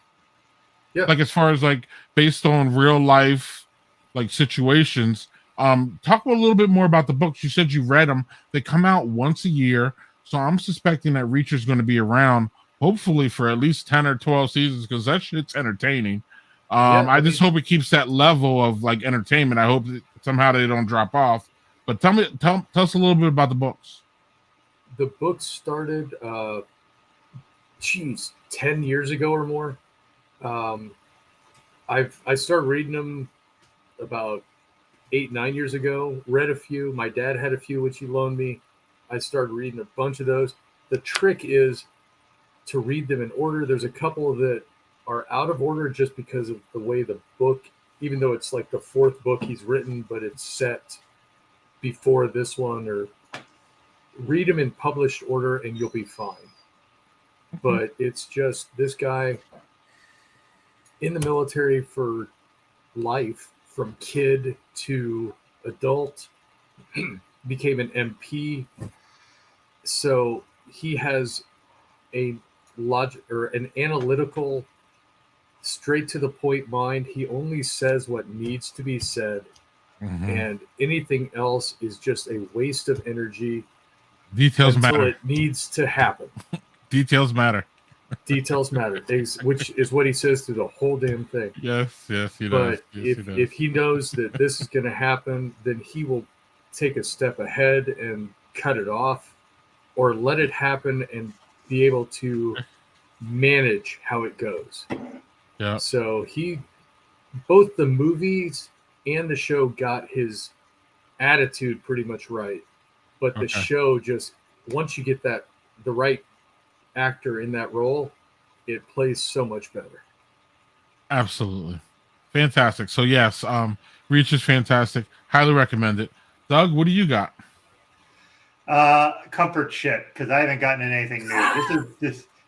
Yeah. Like as far as like based on real life, like situations. Talk a little bit more about the books. You said you read them. They come out once a year, so I'm suspecting that Reacher's going to be around, hopefully for at least 10 or 12 seasons, because that shit's entertaining. I just hope it keeps that level of like entertainment. I hope that somehow they don't drop off. But tell us a little bit about the books. The books started 10 years ago or more. I started reading them about 8-9 years ago. Read a few. My dad had a few which he loaned me. I started reading a bunch of those. The trick is to read them in order. There's a couple that are out of order just because of the way the book, even though it's like the 4th book he's written, but it's set before this one. Or read them in published order and you'll be fine. But it's just this guy in the military for life, from kid to adult, became an MP. So he has a logic or an analytical, straight to the point mind. He only says what needs to be said, and anything else is just a waste of energy. Details until matter. It needs to happen. Details matter. Details matter, which is what he says through the whole damn thing. Yes, he does. But yes, if he knows that this is going to happen, then he will take a step ahead and cut it off, or let it happen and be able to manage how it goes. Yeah. So both the movies and the show got his attitude pretty much right, but the Okay. show just, once you get the right actor in that role, it plays so much better. Absolutely. Fantastic. So yes, Reach is fantastic. Highly recommend it. Doug, what do you got? Comfort shit, because I haven't gotten in anything new.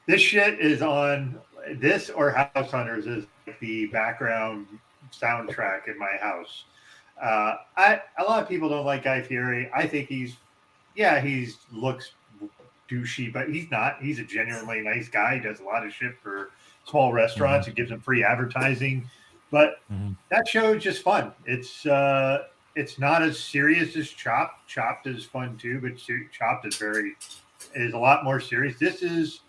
This shit is on this, or House Hunters is the background soundtrack in my house. A lot of people don't like Guy Fieri. I think he looks douchey, but he's not. He's a genuinely nice guy. He does a lot of shit for small restaurants and gives them free advertising. But that show is just fun. It's not as serious as Chopped. Chopped is fun too, but Chopped is a lot more serious. This is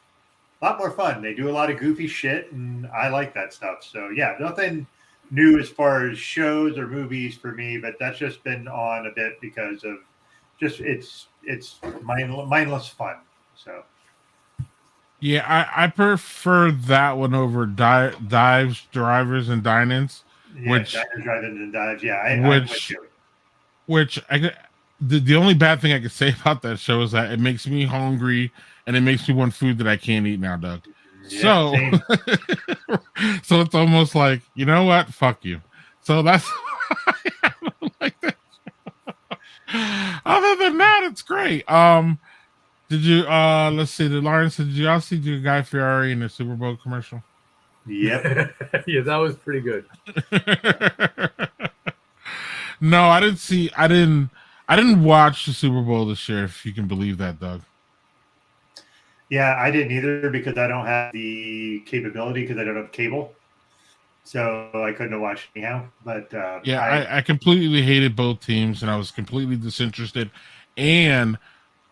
a lot more fun. They do a lot of goofy shit, and I like that stuff. So yeah, nothing new as far as shows or movies for me, but that's just been on a bit because of just it's mindless fun. So Yeah, I prefer that one over Dives, Drivers, and Dine-ins. yeah, Which Diners, Drive-Ins, and Dives. Yeah, I'm with you. The only bad thing I could say about that show is that it makes me hungry and it makes me want food that I can't eat now, Doug. Yeah, So, so it's almost like, you know what? Fuck you. So that's why I don't like that show. Other than that, it's great. Did you let's see, Lawrence, did you all see the Guy Fieri in the Super Bowl commercial? Yep. Yeah, that was pretty good. No, I didn't watch the Super Bowl this year, if you can believe that, Doug. Yeah, I didn't either because I don't have the capability because I don't have cable. So I couldn't have watched anyhow. But I completely hated both teams and I was completely disinterested. And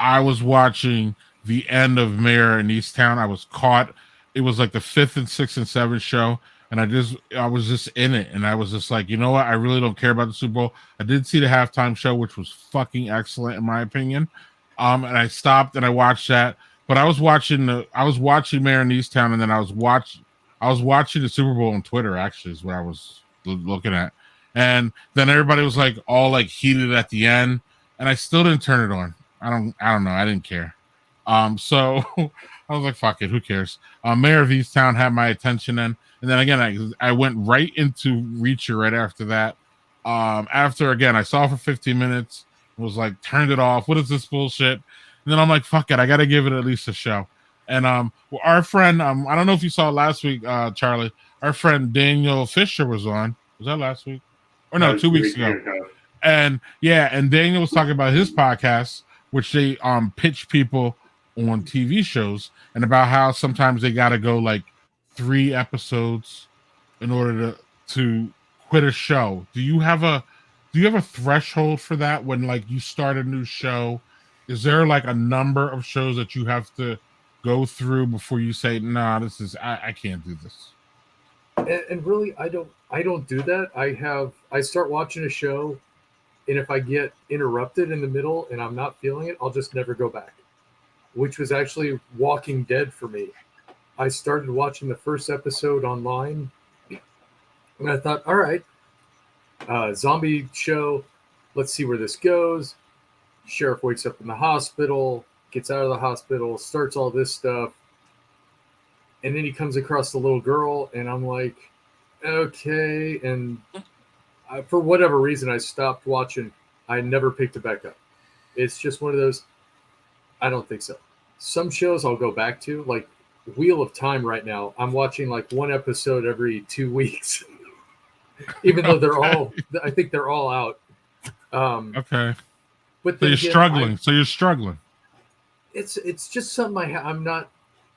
I was watching the end of Mayor in Easttown. I was caught. It was like the 5th and 6th and 7th show. And I was just in it. And I was just like, you know what? I really don't care about the Super Bowl. I did see the halftime show, which was fucking excellent in my opinion. And I stopped and I watched that. But I was watching Mayor in Easttown, and then I was watching the Super Bowl on Twitter, actually, is what I was looking at. And then everybody was like all like heated at the end, and I still didn't turn it on. I don't know. I didn't care. So I was like, fuck it, who cares? Mayor of Easttown had my attention then. And then again, I went right into Reacher right after that. After again, I saw it for 15 minutes, was like, turned it off. What is this bullshit? And then I'm like, fuck it, I gotta give it at least a show. And our friend, I don't know if you saw it last week, Charlie. Our friend Daniel Fisher was on. Was that last week? Or no, 2 weeks ago. And yeah, and Daniel was talking about his podcast, which they pitch people on TV shows, and about how sometimes they gotta go like 3 episodes in order to quit a show. Do you have a threshold for that when like you start a new show? Is there like a number of shows that you have to go through before you say, nah, I can't do this? And really, I don't do that. I start watching a show, and if I get interrupted in the middle and I'm not feeling it, I'll just never go back, which was actually Walking Dead for me. I started watching the first episode online, and I thought, all right, zombie show, let's see where this goes. Sheriff wakes up in the hospital, gets out of the hospital, starts all this stuff. And then he comes across the little girl, and I'm like, okay. And for whatever reason, I stopped watching. I never picked it back up. It's just one of those, I don't think so. Some shows I'll go back to, like Wheel of Time right now. I'm watching like one episode every 2 weeks, even though I think they're all out. Okay. But so you're struggling. It's just something I'm not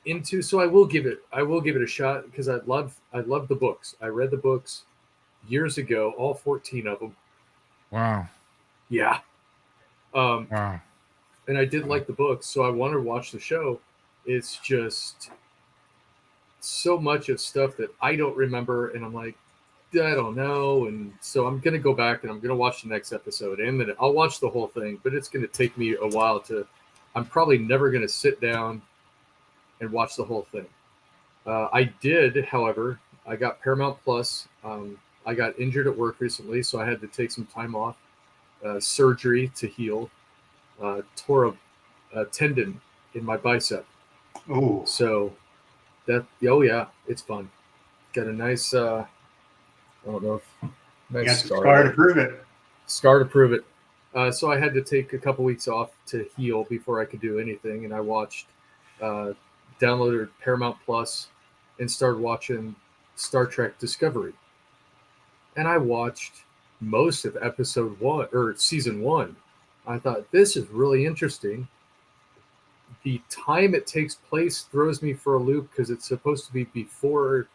into. So I will give it a shot because I love the books. I read the books years ago, all 14 of them. Wow. Yeah. Wow. And I did like the books, so I wanted to watch the show. It's just so much of stuff that I don't remember, and I'm like, I don't know. And so I'm going to go back and I'm going to watch the next episode, and then I'll watch the whole thing, but it's going to take me a while I'm probably never going to sit down and watch the whole thing. I did, however, I got Paramount Plus. I got injured at work recently, so I had to take some time off. Surgery to heal. Tore a tendon in my bicep. Oh, So oh yeah, it's fun. Got a nice, I don't know, you nice got the scar to prove it. Scar to prove it. So I had to take a couple weeks off to heal before I could do anything, and I watched, downloaded Paramount Plus, and started watching Star Trek Discovery. And I watched most of episode 1 or season 1. I thought this is really interesting. The time it takes place throws me for a loop because it's supposed to be before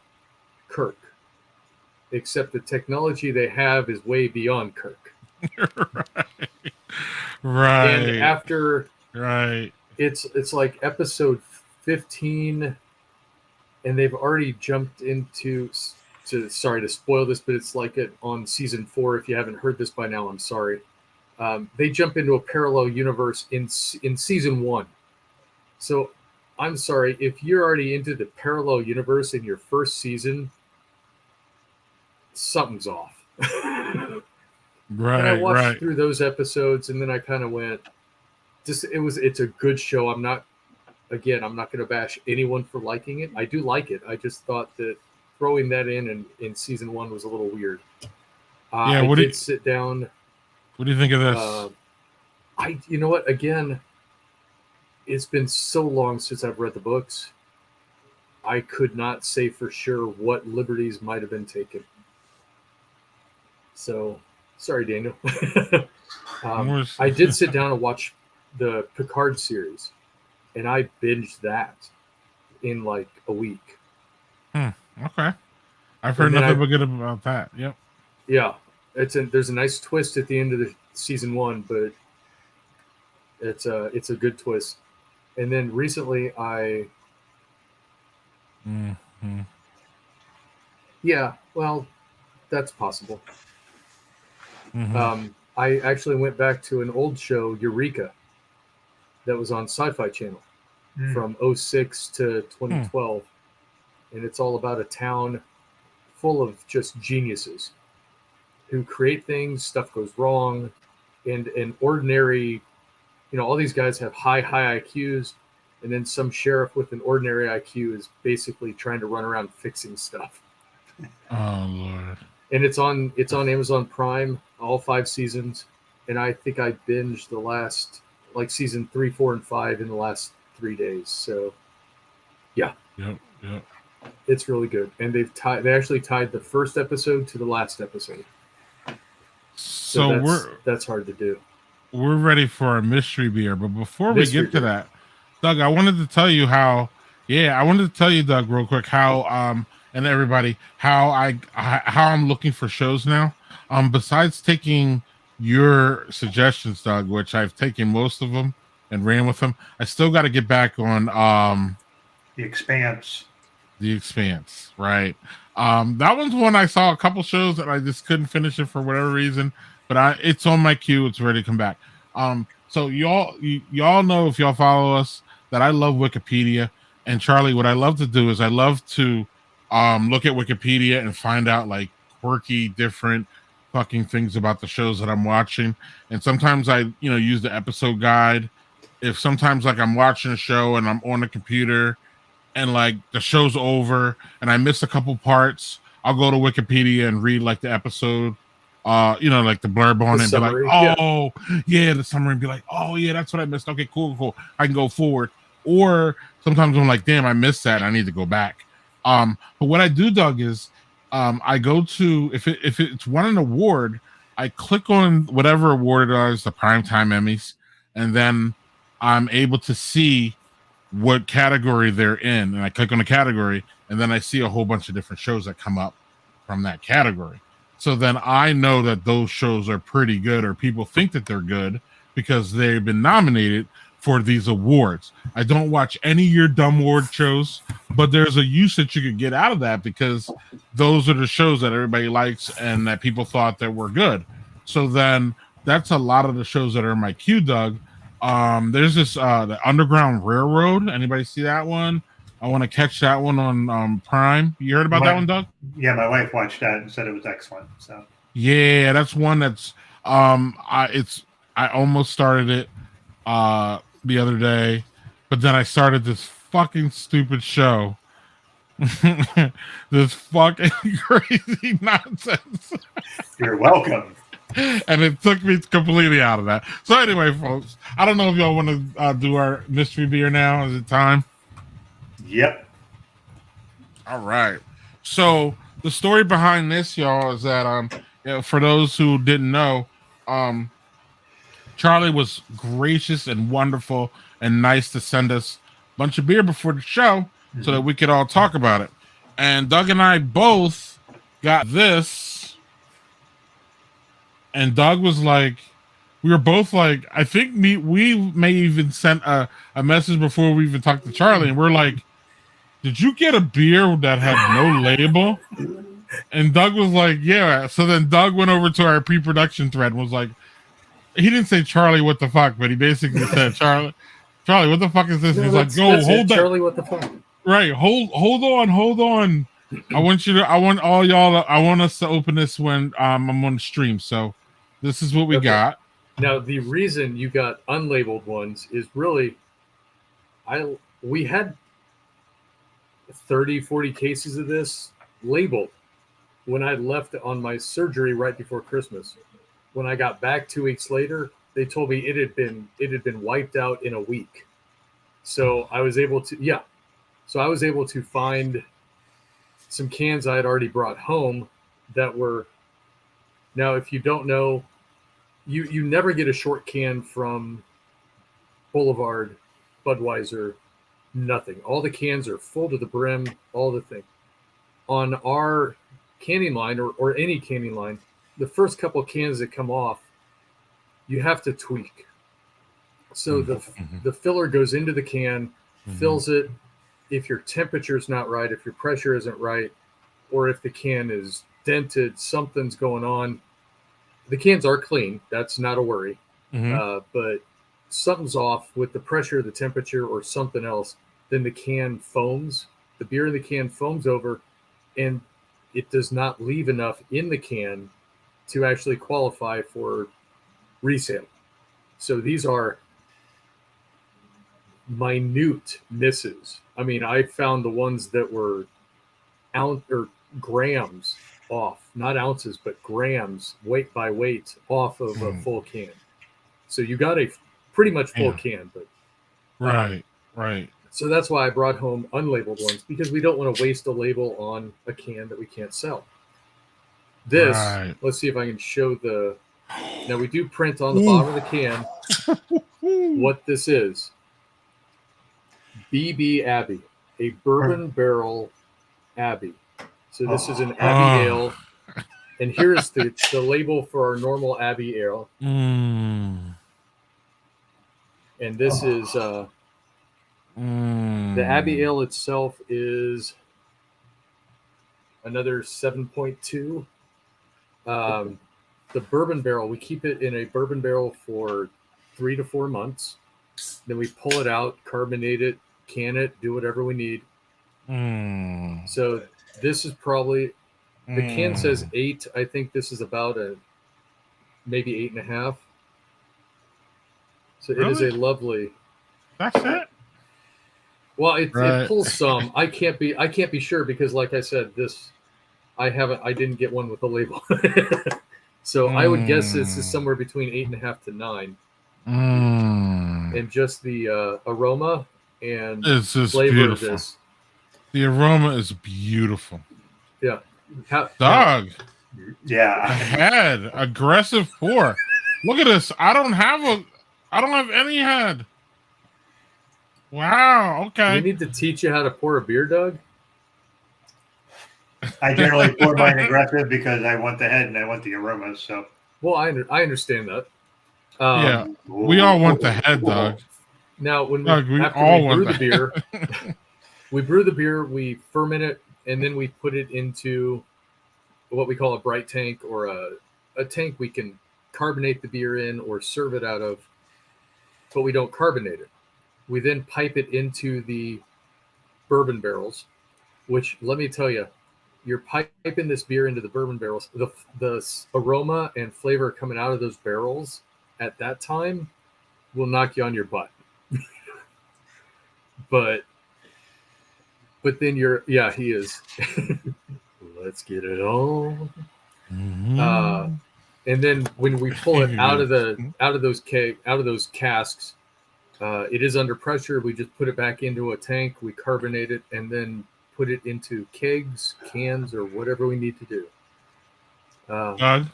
Kirk, except the technology they have is way beyond Kirk. Right. And after Right. it's like episode 15, and they've already jumped into sorry to spoil this, but it's like it on season 4. If you haven't heard this by now, I'm sorry. They jump into a parallel universe in season 1. So I'm sorry if you're already into the parallel universe in your first season, something's off. Right. And I watched Right. through those episodes, and then I kind of went, it's a good show. I'm not going to bash anyone for liking it. I do like it. I just thought that throwing that in season 1 was a little weird. Yeah, I did sit down. What do you think of this? You know what? Again, it's been so long since I've read the books. I could not say for sure what liberties might have been taken. So, sorry, Daniel. I did sit down and watch the Picard series, and I binged that in like a week. Okay. I've heard nothing but good about that. Yep. Yeah. There's a nice twist at the end of the season 1, but it's a good twist. And then recently yeah, well, that's possible. Mm-hmm. I actually went back to an old show, Eureka, that was on Sci-Fi Channel from 2006 to 2012. And it's all about a town full of just geniuses who create things, stuff goes wrong, and an ordinary, all these guys have high IQs, and then some sheriff with an ordinary IQ is basically trying to run around fixing stuff. Oh Lord. And it's on Amazon Prime, all 5 seasons, and I think I binged the last, like, season 3, 4, and 5 in the last 3 days. So yeah. Yep. It's really good. And they actually tied the first episode to the last episode. So that's hard to do. We're ready for a mystery beer, but before we get to that, Doug, I wanted to tell you Doug, real quick, how and everybody, how I'm looking for shows now. Besides taking your suggestions, Doug, which I've taken most of them and ran with them, I still got to get back on The Expanse. The Expanse, right? That one's one I saw a couple shows and I just couldn't finish it for whatever reason, but it's on my queue. It's ready to come back. So y'all know, if y'all follow us, that I love Wikipedia. And Charlie, what I love to do is I love to look at Wikipedia and find out like quirky, different fucking things about the shows that I'm watching. And sometimes I, use the episode guide. If sometimes like I'm watching a show and I'm on the computer and like the show's over and I miss a couple parts, I'll go to Wikipedia and read like the episode, like the blurb on it and summary, be like, the summary, and be like, oh yeah, that's what I missed. Okay, cool. I can go forward. Or sometimes I'm like, damn, I missed that. I need to go back. But what I do, Doug, is I go to, if it's won an award, I click on whatever award it is, the Primetime Emmys, and then I'm able to see what category they're in, and I click on the category, and then I see a whole bunch of different shows that come up from that category. So then I know that those shows are pretty good, or people think that they're good because they've been nominated for these awards. I don't watch any of your dumb award shows, but there's a use that you could get out of that because those are the shows that everybody likes and that people thought that were good. So then that's a lot of the shows that are in my queue, Doug. There's this the Underground Railroad. Anybody see that one? I want to catch that one on Prime. You heard about that one, Doug? Yeah, my wife watched that and said it was excellent. So Yeah, that's one that's I almost started it the other day, but then I started this fucking stupid show. This fucking crazy nonsense. you're welcome. And it took me completely out of that. So anyway, folks, I don't know if y'all want to do our mystery beer now. Is it time? Yep. All right. So the story behind this, y'all, is that for those who didn't know, Charlie was gracious and wonderful and nice to send us a bunch of beer before the show so that we could all talk about it. And Doug and I both got this, and Doug was like, we were both like, I think we may even sent a message before we even talked to Charlie, and we're like, did you get a beer that had no label? And Doug was like, yeah. So then Doug went over to our pre-production thread and was like, he didn't say Charlie, what the fuck, but he basically said, Charlie, what the fuck is this? No, He's like, go hold that. Charlie, what the fuck? Right, hold on. I want all y'all. I want us to open this when I'm on the stream. So this is what we got. Now the reason you got unlabeled ones is really, we had 30-40 cases of this labeled when I left on my surgery right before Christmas. When I got back 2 weeks later, they told me it had been wiped out in a week. So I was able to find some cans I had already brought home that were, now if you don't know, you never get a short can from Boulevard, Budweiser, nothing. All the cans are full to the brim, all the thing. On our canning line or any canning line, the first couple of cans that come off, you have to tweak. So the filler goes into the can, fills it. If your temperature is not right, if your pressure isn't right, or if the can is dented, something's going on. The cans are clean. That's not a worry. But something's off with the pressure, the temperature, or something else. Then the can foams. The beer in the can foams over, and it does not leave enough in the can to actually qualify for resale. So these are minute misses. I mean, I found the ones that were grams off, not ounces, but grams, weight by weight off of a full can. So you got a pretty much full can, but right. So that's why I brought home unlabeled ones, because we don't want to waste a label on a can that we can't sell. This, let's see if I can show now we do print on the bottom of the can what this is. BB Abbey, a bourbon barrel Abbey. So this is an Abbey ale. And here's the label for our normal Abbey ale. And this is the Abbey ale itself is another 7.2. The bourbon barrel, we keep it in a bourbon barrel for 3 to 4 months. Then we pull it out, carbonate it, can it, do whatever we need. So this is probably, the can says 8. I think this is about maybe 8.5. So it is a lovely. That's it. Well, it pulls some. I can't be sure because, like I said, I didn't get one with a label. So I would guess this is somewhere between 8.5 to 9. And just the aroma and it's just flavor beautiful. of this. The aroma is beautiful. Yeah. Dog. Yeah. Head. Aggressive pour. Look at this. I don't have any head. Wow. Okay. We need to teach you how to pour a beer, Doug. I generally pour mine aggressive because I want the head and I want the aromas. So. Well, I understand that. Yeah. We all want the head, Doug. Now, when Doug, we brew the beer, we ferment it, and then we put it into what we call a bright tank, or a tank we can carbonate the beer in or serve it out of, but we don't carbonate it. We then pipe it into the bourbon barrels, which let me tell you, you're piping this beer into the bourbon barrels. The aroma and flavor coming out of those barrels at that time will knock you on your butt. but then he is. Let's get it on. Mhm. And then when we pull it out of those casks, it is under pressure. We just put it back into a tank, we carbonate it, and then put it into kegs, cans, or whatever we need to do. Doug?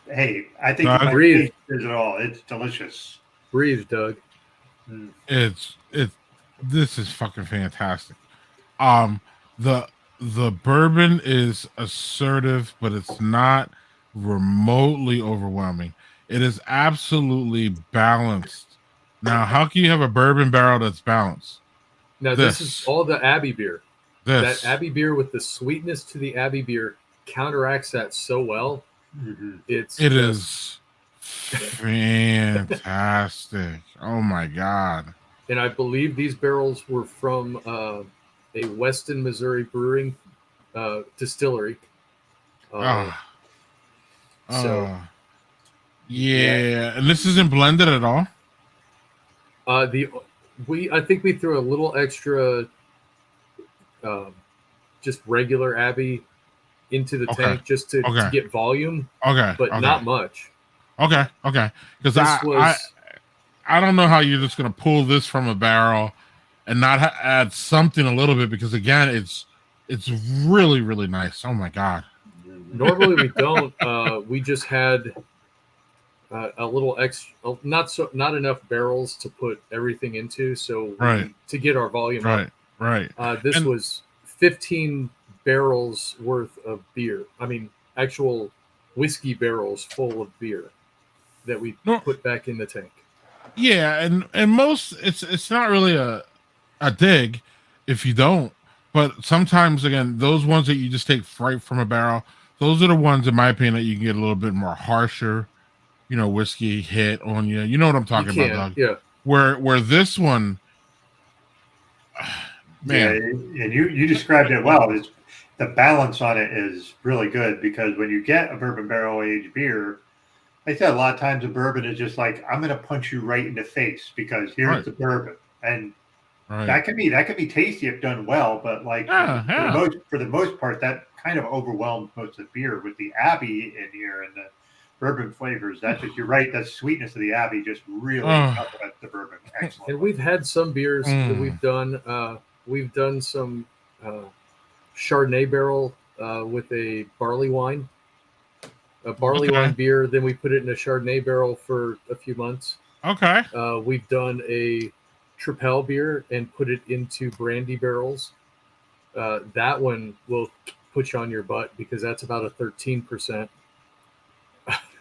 Hey, I think Doug? you might Breathe. taste it all. It's delicious. Breathe, Doug. This is fucking fantastic. The bourbon is assertive, but it's not remotely overwhelming. It is absolutely balanced. Now, how can you have a bourbon barrel that's balanced? Now, this is all the Abbey beer. This. That Abbey beer with the sweetness to the Abbey beer counteracts that so well. Mm-hmm. It is fantastic. Oh my God. And I believe these barrels were from a Weston, Missouri brewing distillery. Yeah, and this isn't blended at all. I think we threw a little extra, just regular Abbey into the tank just to get volume. But not much. Okay. Because I don't know how you're just gonna pull this from a barrel and not add something a little bit, because again, it's really, really nice. Oh my God. Normally we don't. We just had a little extra, not enough barrels to put everything into, so to get our volume up. Right. This was 15 barrels worth of beer. I mean, actual whiskey barrels full of beer that we put back in the tank. Yeah, and most it's not really a dig if you don't, but sometimes again, those ones that you just take right from a barrel, those are the ones, in my opinion, that you can get a little bit more harsher, whiskey hit on you. You know what I'm talking about, Doug? Yeah. Where this one, man. Yeah, and you described it well. The balance on it is really good, because when you get a bourbon barrel aged beer, I said a lot of times a bourbon is just like, I'm going to punch you right in the face because here's the bourbon, and that can be tasty if done well, but like for the most part, that kind of overwhelms most of the beer. With the Abbey in here and the bourbon flavors, you're right. That sweetness of the Abbey just really complements the bourbon. Excellent. And we've had some beers that we've done. We've done some Chardonnay barrel with a barley wine. A barley wine beer, then we put it in a Chardonnay barrel for a few months. Okay. We've done a Tripel beer and put it into brandy barrels. That one will put you on your butt because that's about a 13%.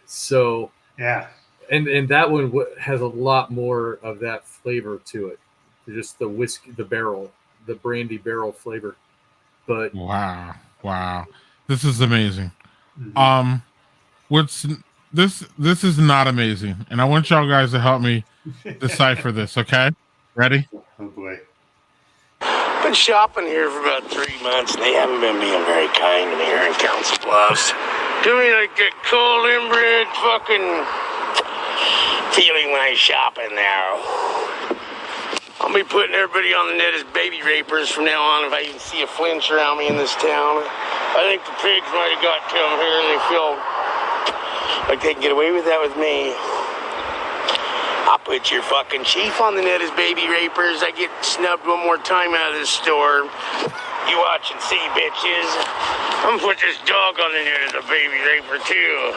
So yeah, and that one has a lot more of that flavor to it. Just the whiskey, the brandy barrel flavor. But wow, this is amazing. Mm-hmm. This is not amazing, and I want y'all guys to help me decipher this. Okay, ready? Oh boy. Been shopping here for about 3 months, and they haven't been being very kind to me here in Council Bluffs. Give me like that cold inbred fucking feeling when I shop in there. I'll be putting everybody on the net as baby rapers from now on if I even see a flinch around me in this town. I think the pigs might have got to them here, and they feel like they can get away with that with me. I'll put your fucking chief on the net as baby rapers. I get snubbed one more time out of this store. You watch and see, bitches. I'm gonna put this dog on the net as a baby raper, too.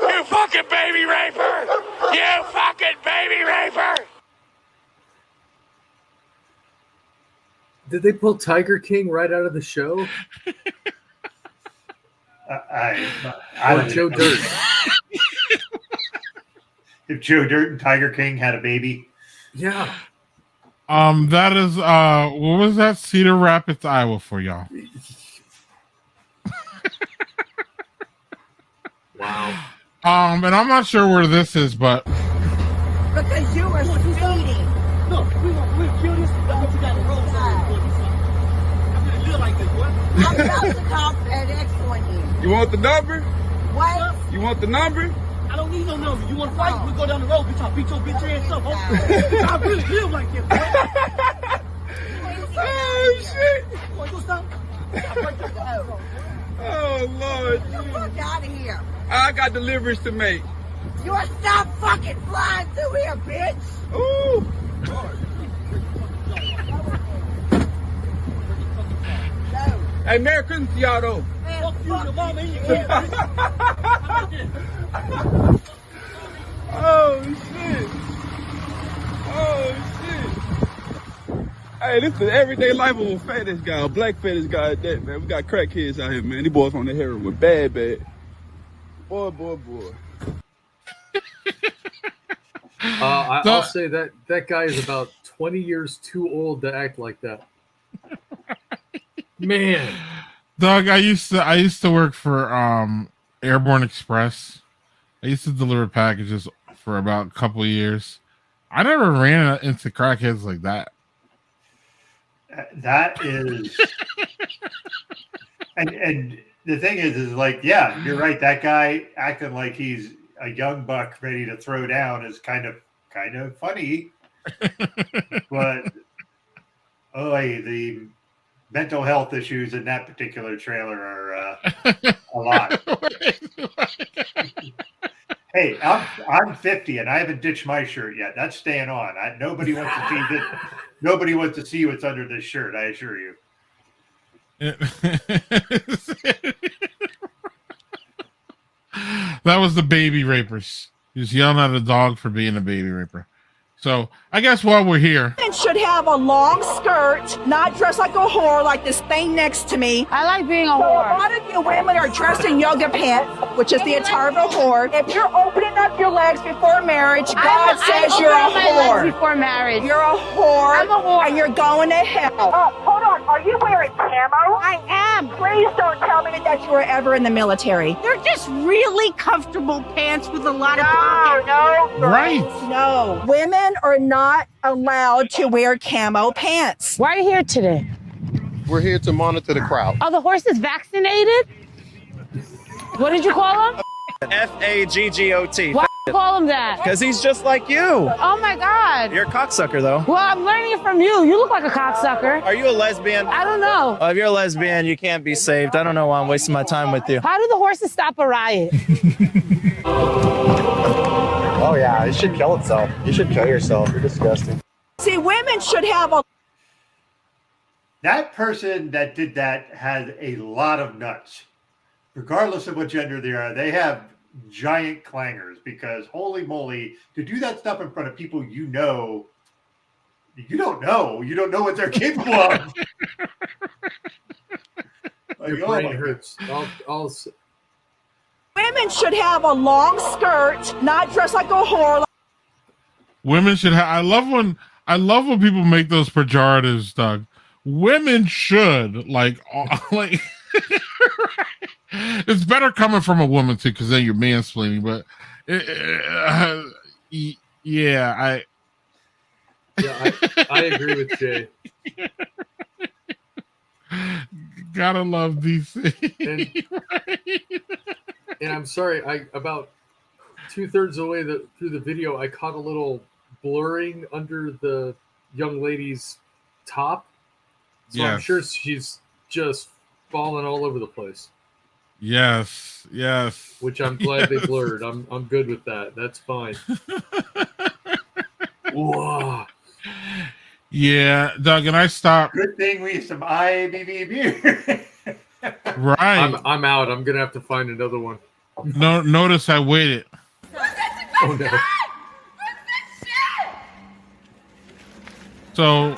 You fucking baby raper! You fucking baby raper! Did they pull Tiger King right out of the show? I Joe Dirt. If Joe Dirt and Tiger King had a baby. Yeah. That is what was that? Cedar Rapids, Iowa for y'all. Wow. And I'm not sure where this is, but because you were speeding. No, we'll kill this. That's what you got to roll for. I'm gonna live like this, boy. I'm about to call FedEx on you. You want the number? What? You want the number? I don't need no number. You want to fight? We go down the road, bitch. I'll beat your bitch ass up. I really live like this, boy. Oh shit! Boy, you stop. Oh Lord! Get the fuck out of here. I got deliveries to make. You will stop fucking flying through here, bitch. Ooh! No. Hey, Merry Christmas to y'all though. Man, Fuck you, your mama, and your kids, bitch. How about this? Oh shit! Oh shit! Hey, this is the everyday life of a fetish guy, a black fetish guy at that, man. We got crack kids out here, man. These boys on the heroin, bad. Boy. I'll say that guy is about 20 years too old to act like that. Man, Doug, I used to work for Airborne Express. I used to deliver packages for about a couple of years. I never ran into crackheads like that. That is, and the thing is like, yeah, you're right. That guy acting like he's a young buck ready to throw down is kind of funny, but the mental health issues in that particular trailer are a lot. Hey, I'm 50 and I haven't ditched my shirt yet. That's staying on. Nobody wants to see this. Nobody wants to see what's under this shirt. I assure you. That was the baby rapers. He was yelling at a dog for being a baby raper. So I guess while we're here, Women should have a long skirt, not dress like a whore like this thing next to me. I like being a So whore. a lot of you women are dressed in yoga pants, which is the attire of a whore. If you're opening up your legs before marriage, God says you're a whore. Before marriage. You're a whore. I'm a whore. And you're going to hell. Hold on. Are you wearing camo? I am. Please don't tell me that you were ever in the military. They're just really comfortable pants with a lot of pockets. right? No. Women are not allowed to wear camo pants. Why are you here today? We're here to monitor the crowd. Are the horses vaccinated? What did you call them? FAGGOT. Why did you call him that? Because he's just like you. Oh my God. You're a cocksucker, though. Well, I'm learning it from you. You look like a cocksucker. Are you a lesbian? I don't know. If you're a lesbian, you can't be saved. I don't know why I'm wasting my time with you. How do the horses stop a riot? Oh, yeah, it should kill itself. You should kill yourself. You're disgusting. See, women should have a... That person that did that has a lot of nuts. Regardless of what gender they are, they have giant clangers because holy moly, to do that stuff in front of people you don't know what they're capable of. your brain hurts. Women should have a long skirt, not dress like a whore. Women should have. I love when people make those pejoratives, Doug. Women should like. It's better coming from a woman too, because then you're mansplaining. But I agree with Jay. Gotta love DC. And I'm sorry, about 2/3 of the way through the video, I caught a little blurring under the young lady's top. So I'm sure she's just falling all over the place. Yes. Which I'm glad they blurred. I'm good with that. That's fine. Whoa. Yeah, Doug, and I stopped. Good thing we have some IABB beer. Right. I'm out. I'm gonna have to find another one. No, notice I waited. Oh no. So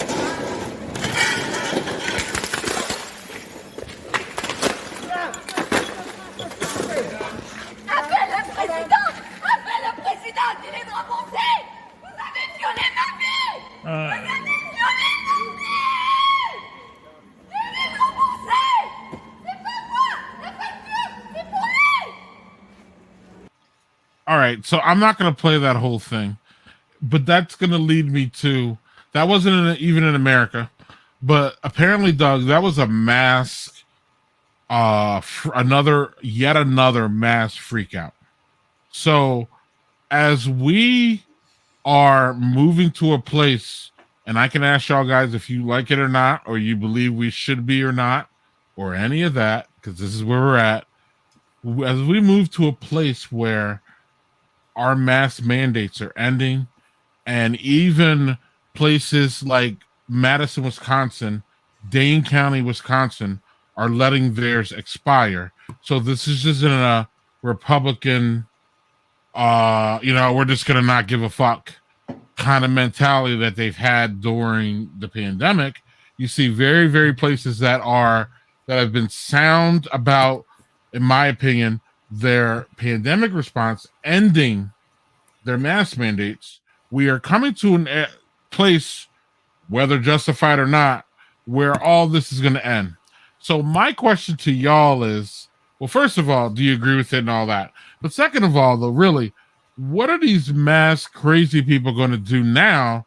all right, so I'm not going to play that whole thing, but that's going to lead me to that wasn't even in America, but apparently, Doug, that was a mask. Yet another mass freak out. So as we are moving to a place, and I can ask y'all guys if you like it or not, or you believe we should be or not, or any of that, because this is where we're at. As we move to a place where our mask mandates are ending, and even places like Madison, Wisconsin, Dane County, Wisconsin, are letting theirs expire. So this isn't a Republican, we're just gonna not give a fuck kind of mentality that they've had during the pandemic. You see very, very places that have been sound about, in my opinion, their pandemic response, ending their mask mandates. We are coming to a place, whether justified or not, where all this is going to end. So my question to y'all is, well, first of all, do you agree with it and all that? But second of all, though, really, what are these mask crazy people going to do now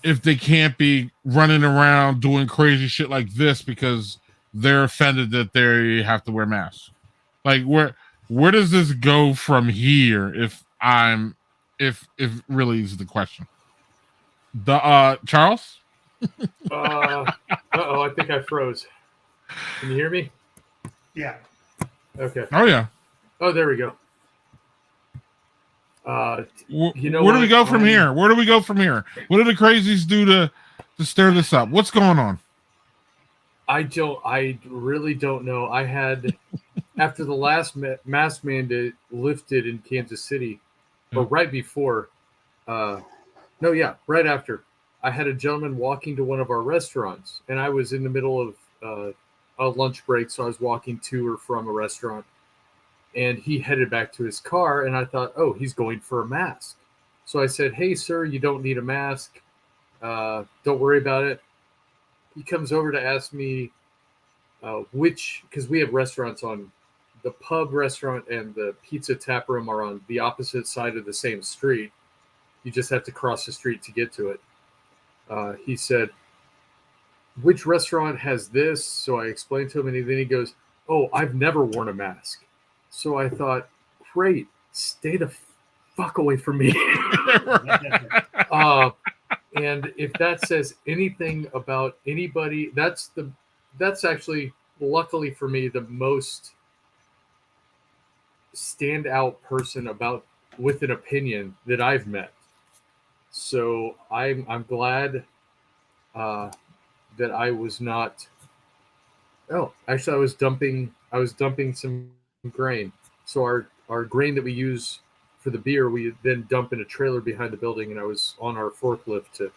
if they can't be running around doing crazy shit like this because they're offended that they have to wear masks? Like, where does this go from here? If really is the question. Charles? I think I froze. Can you hear me? Yeah. Okay. Oh yeah. Oh, there we go. Where do we go from here? Where do we go from here? What do the crazies do to stir this up? What's going on? I really don't know. I had after the last mask mandate lifted in Kansas City, or right before, right after, I had a gentleman walking to one of our restaurants, and I was in the middle of a lunch break, so I was walking to or from a restaurant, and he headed back to his car, and I thought, oh, he's going for a mask. So I said, hey, sir, you don't need a mask. Don't worry about it. He comes over to ask me because we have restaurants on the pub restaurant and the pizza tap room are on the opposite side of the same street. You just have to cross the street to get to it. He said, which restaurant has this? So I explained to him, and then he goes, oh, I've never worn a mask. So I thought, great, stay the fuck away from me. And if that says anything about anybody, that's actually, luckily for me, the most standout person with an opinion that I've met. So I'm glad that I was not. Oh, actually, I was dumping some grain. So our grain that we use for the beer, we then dump in a trailer behind the building, and I was on our forklift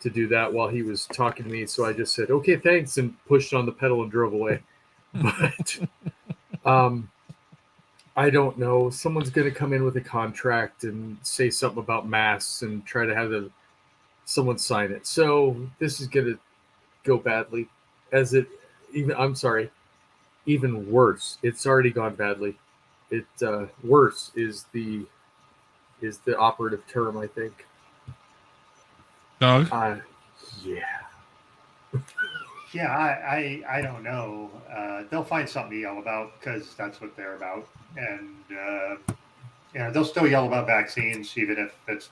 to do that while he was talking to me. So I just said, okay, thanks, and pushed on the pedal and drove away. But I don't know. Someone's going to come in with a contract and say something about masks and try to have someone sign it. So this is going to go badly. Even worse. It's already gone badly. Worse is the operative term, I think. Doug? Yeah. Yeah, I don't know. They'll find something to yell about because that's what they're about. And, they'll still yell about vaccines, even if it's...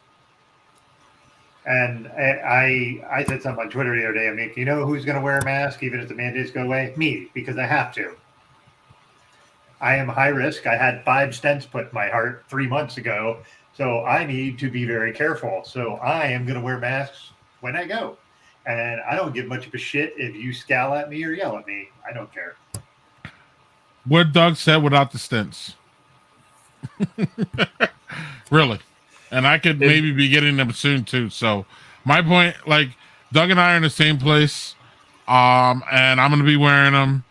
And I said something on Twitter the other day. I mean, you know who's going to wear a mask even if the mandates go away? Me, because I have to. I am high risk. I had 5 stents put in my heart 3 months ago, so I need to be very careful. So I am going to wear masks when I go. And I don't give much of a shit if you scowl at me or yell at me. I don't care. What Doug said without the stents. Really. And I could maybe be getting them soon too. So my point, like, Doug and I are in the same place. And I'm going to be wearing them.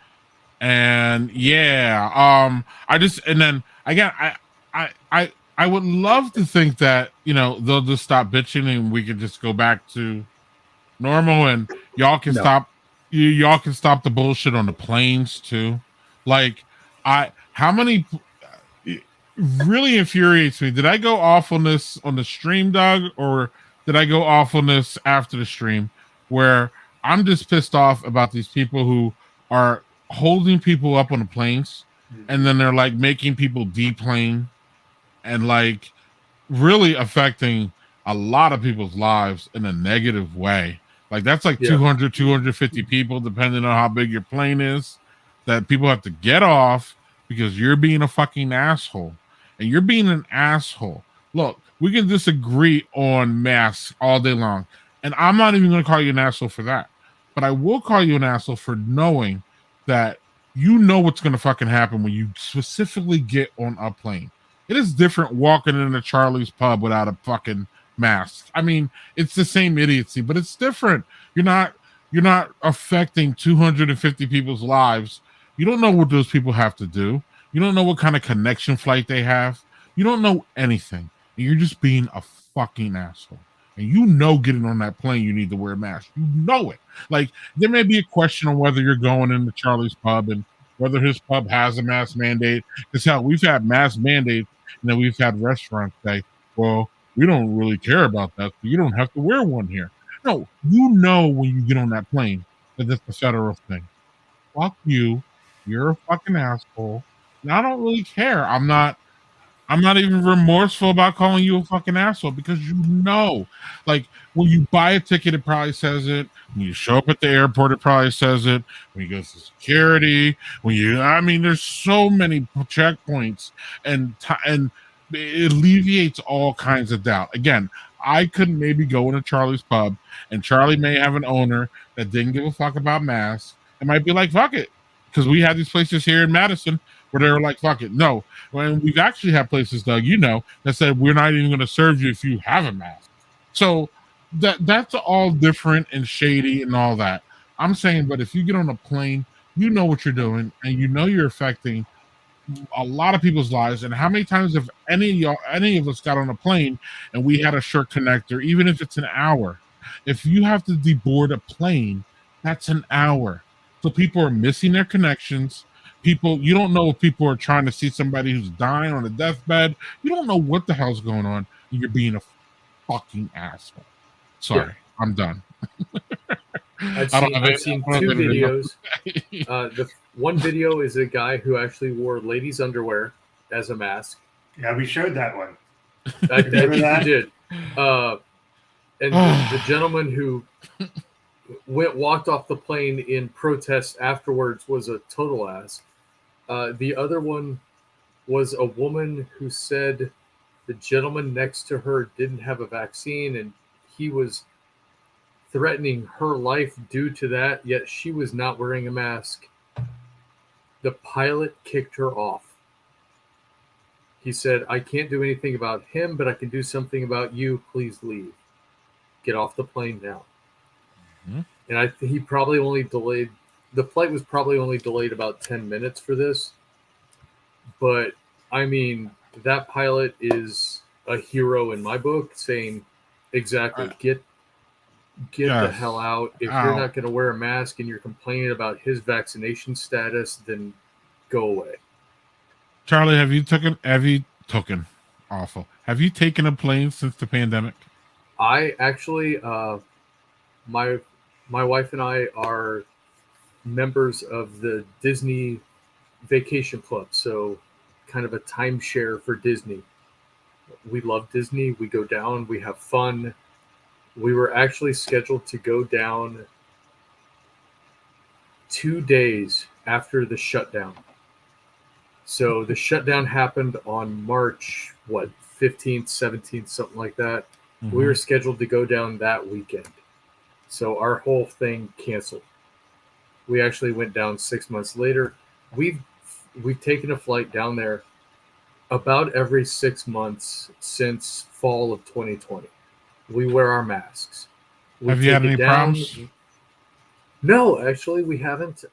And I would love to think that, they'll just stop bitching and we can just go back to normal, and y'all can stop the bullshit on the planes too. Like, how many really infuriates me. Did I go off on the stream, Doug, or did I go off on this after the stream where I'm just pissed off about these people who are holding people up on the planes and then they're like making people deplane and like really affecting a lot of people's lives in a negative way. Like that's like 200, 250 people, depending on how big your plane is, that people have to get off because you're being a fucking asshole. And you're being an asshole. Look, we can disagree on masks all day long. And I'm not even going to call you an asshole for that. But I will call you an asshole for knowing that you know what's going to fucking happen when you specifically get on a plane. It is different walking into Charlie's pub without a fucking mask. I mean, it's the same idiocy, but it's different. You're not affecting 250 people's lives. You don't know what those people have to do. You don't know what kind of connection flight they have. You don't know anything. And you're just being a fucking asshole. And you know getting on that plane you need to wear a mask. You know it. Like there may be a question on whether you're going into Charlie's pub and whether his pub has a mask mandate. Because hell, we've had mask mandates and then we've had restaurants say, well, we don't really care about that, so you don't have to wear one here. No, you know when you get on that plane that that's a federal thing. Fuck you. You're a fucking asshole. And I don't really care. I'm not even remorseful about calling you a fucking asshole because you know. Like when you buy a ticket, it probably says it. When you show up at the airport, it probably says it. When you go to security, there's so many checkpoints and it alleviates all kinds of doubt. Again, I could maybe go into Charlie's pub and Charlie may have an owner that didn't give a fuck about masks and might be like, fuck it. Because we had these places here in Madison where they were like, fuck it. No. When we've actually had places, Doug, that said, we're not even going to serve you if you have a mask. So that's all different and shady and all that. I'm saying, but if you get on a plane, you know what you're doing and you know you're affecting a lot of people's lives. And how many times have any of us got on a plane and we had a short connector, even if it's an hour? If you have to deboard a plane, that's an hour. So people are missing their connections. You don't know if people are trying to see somebody who's dying on a deathbed. You don't know what the hell's going on. And you're being a fucking asshole. Sorry, I'm done. I've seen two videos. The one video is a guy who actually wore ladies' underwear as a mask. Yeah, we showed that one. I think you did. And the gentleman who walked off the plane in protest afterwards was a total ass. The other one was a woman who said the gentleman next to her didn't have a vaccine and he was threatening her life due to that, yet she was not wearing a mask. The pilot kicked her off. He said, I can't do anything about him, but I can do something about you. Please leave. Get off the plane now. Mm-hmm. And he probably only delayed, the flight was probably only delayed about 10 minutes for this. But, I mean, that pilot is a hero in my book, saying, exactly, get the hell out. If you're not going to wear a mask and you're complaining about his vaccination status, then go away. Charlie, have you taken a plane since the pandemic? I actually, my wife and I are members of the Disney Vacation Club, so kind of a timeshare for Disney. We love Disney. We go down. We have fun. We were actually scheduled to go down 2 days after the shutdown. So the shutdown happened on March, 15th, 17th, something like that. Mm-hmm. We were scheduled to go down that weekend. So our whole thing canceled. We actually went down 6 months later. We've taken a flight down there about every 6 months since fall of 2020. We wear our masks. Have you had any problems? No, actually, we haven't.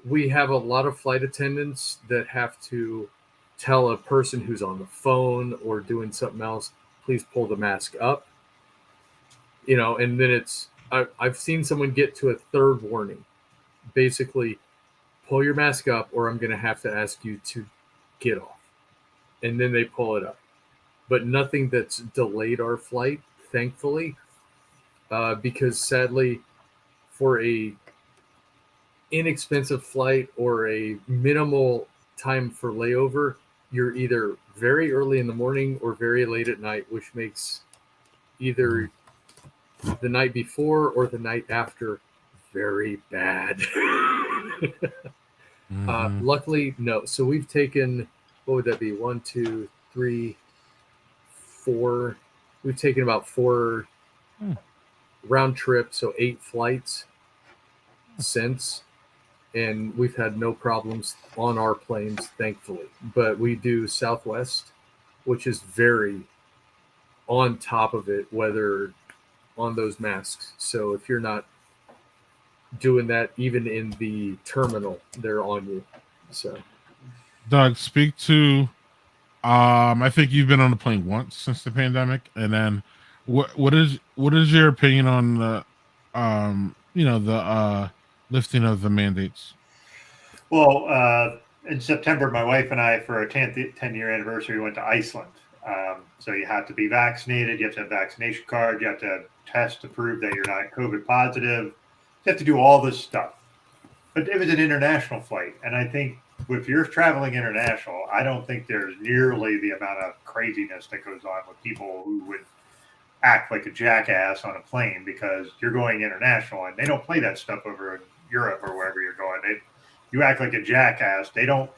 We have a lot of flight attendants that have to tell a person who's on the phone or doing something else, please pull the mask up. And then I've seen someone get to a third warning. Basically, pull your mask up or I'm going to have to ask you to get off. And then they pull it up. but nothing that's delayed our flight, thankfully, because sadly, for a inexpensive flight or a minimal time for layover, you're either very early in the morning or very late at night, which makes either the night before or the night after very bad. Luckily, no. So we've taken, what would that be? 1, 2, 3, 4. We've taken about 4 round trips, so 8 flights since. And we've had no problems on our planes, thankfully. But we do Southwest, which is very on top of it, whether on those masks. So if you're not doing that, even in the terminal, they're on you. So, Doug, speak to. I think you've been on a plane once since the pandemic, and then what is your opinion on the lifting of the mandates? Well, in September, my wife and I, for our 10-year anniversary, went to Iceland. So you have to be vaccinated. You have to have a vaccination card. You have to test to prove that you're not COVID positive. You have to do all this stuff. But it was an international flight. And I think if you're traveling international, I don't think there's nearly the amount of craziness that goes on with people who would act like a jackass on a plane because you're going international, and they don't play that stuff over in Europe or wherever you're going. You act like a jackass. They don't,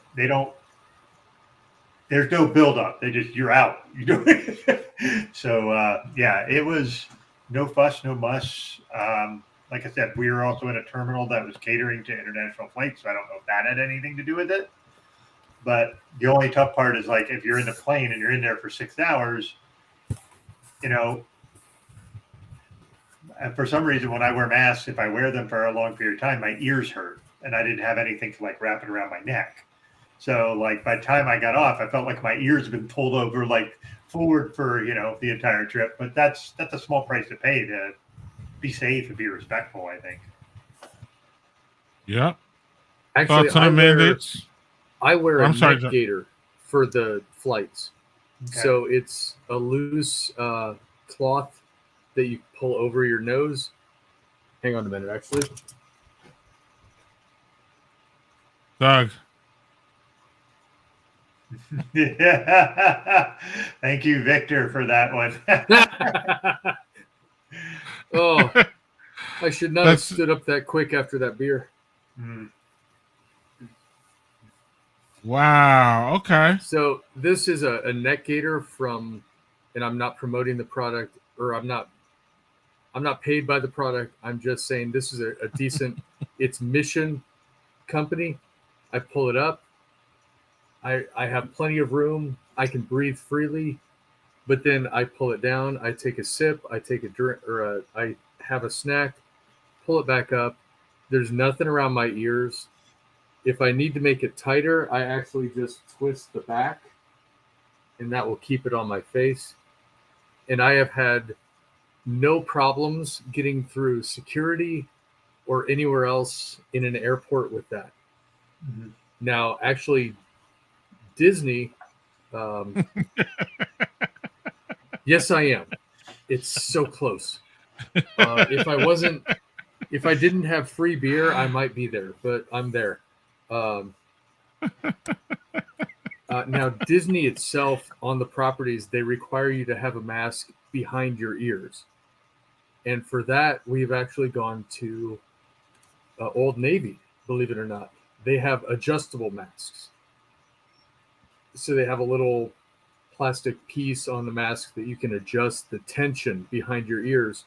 there's no buildup. You're out. You do it. So, yeah, it was no fuss, no muss. Like I said, we were also in a terminal that was catering to international flights. So I don't know if that had anything to do with it. But the only tough part is, like, if you're in the plane and you're in there for 6 hours, and for some reason, when I wear masks, if I wear them for a long period of time, my ears hurt. And I didn't have anything to, like, wrap it around my neck. So, like, by the time I got off, I felt like my ears had been pulled over, like, forward for, the entire trip. But that's a small price to pay to be safe and be respectful, I think. Yeah. Actually, mandates? I wear a sorry, neck gaiter for the flights. Okay. So it's a loose cloth that you pull over your nose. Hang on a minute, actually. Doug. Yeah. Thank you, Victor, for that one. Oh, I should not have stood up that quick after that beer. Wow. Okay. So this is a neck gaiter from, and I'm not promoting the product, or I'm not paid by the product. I'm just saying this is a decent, it's Mission company. I pull it up. I have plenty of room. I can breathe freely, but then I pull it down. I take a sip. I take a drink, or I have a snack. Pull it back up. There's nothing around my ears. If I need to make it tighter, I actually just twist the back, and that will keep it on my face. And I have had no problems getting through security or anywhere else in an airport with that. Mm-hmm. Now, actually, Disney, yes, I am. It's so close. If I didn't have free beer, I might be there, but I'm there. Now, Disney itself, on the properties, they require you to have a mask behind your ears. And for that, we've actually gone to Old Navy, believe it or not. They have adjustable masks. So they have a little plastic piece on the mask that you can adjust the tension behind your ears.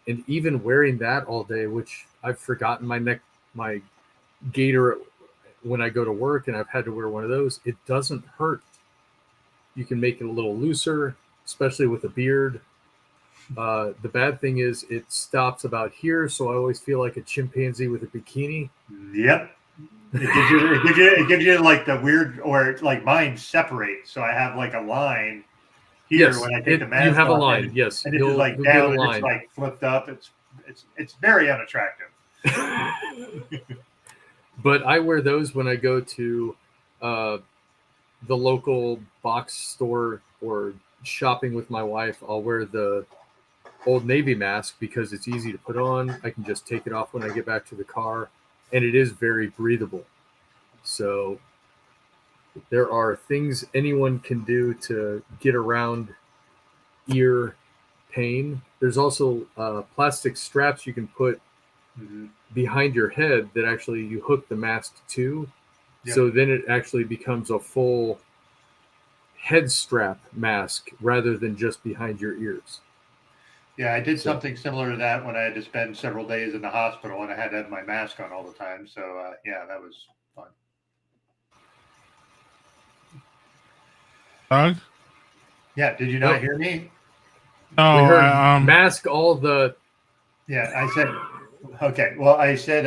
And even wearing that all day, which I've forgotten my gaiter when I go to work, and I've had to wear one of those, it doesn't hurt. You can make it a little looser, especially with a beard. The bad thing is it stops about here, so I always feel like a chimpanzee with a bikini. Yep. It gives you like the weird, or like mine separates. So I have like a line here when I take the mask off. You have a line, yes. And it's just like down, and it's like flipped up. It's very unattractive. But I wear those when I go to the local box store or shopping with my wife, I'll wear the Old Navy mask because it's easy to put on. I can just take it off when I get back to the car, and it is very breathable. So there are things anyone can do to get around ear pain. There's also plastic straps you can put behind your head that actually you hook the mask to. Yep. So then it actually becomes a full head strap mask rather than just behind your ears. Yeah, I did something similar to that when I had to spend several days in the hospital and I had to have my mask on all the time. So, yeah, that was fun. Doug? Yeah, did you not hear me? No, we heard mask all the. Yeah, I said, okay. Well, I said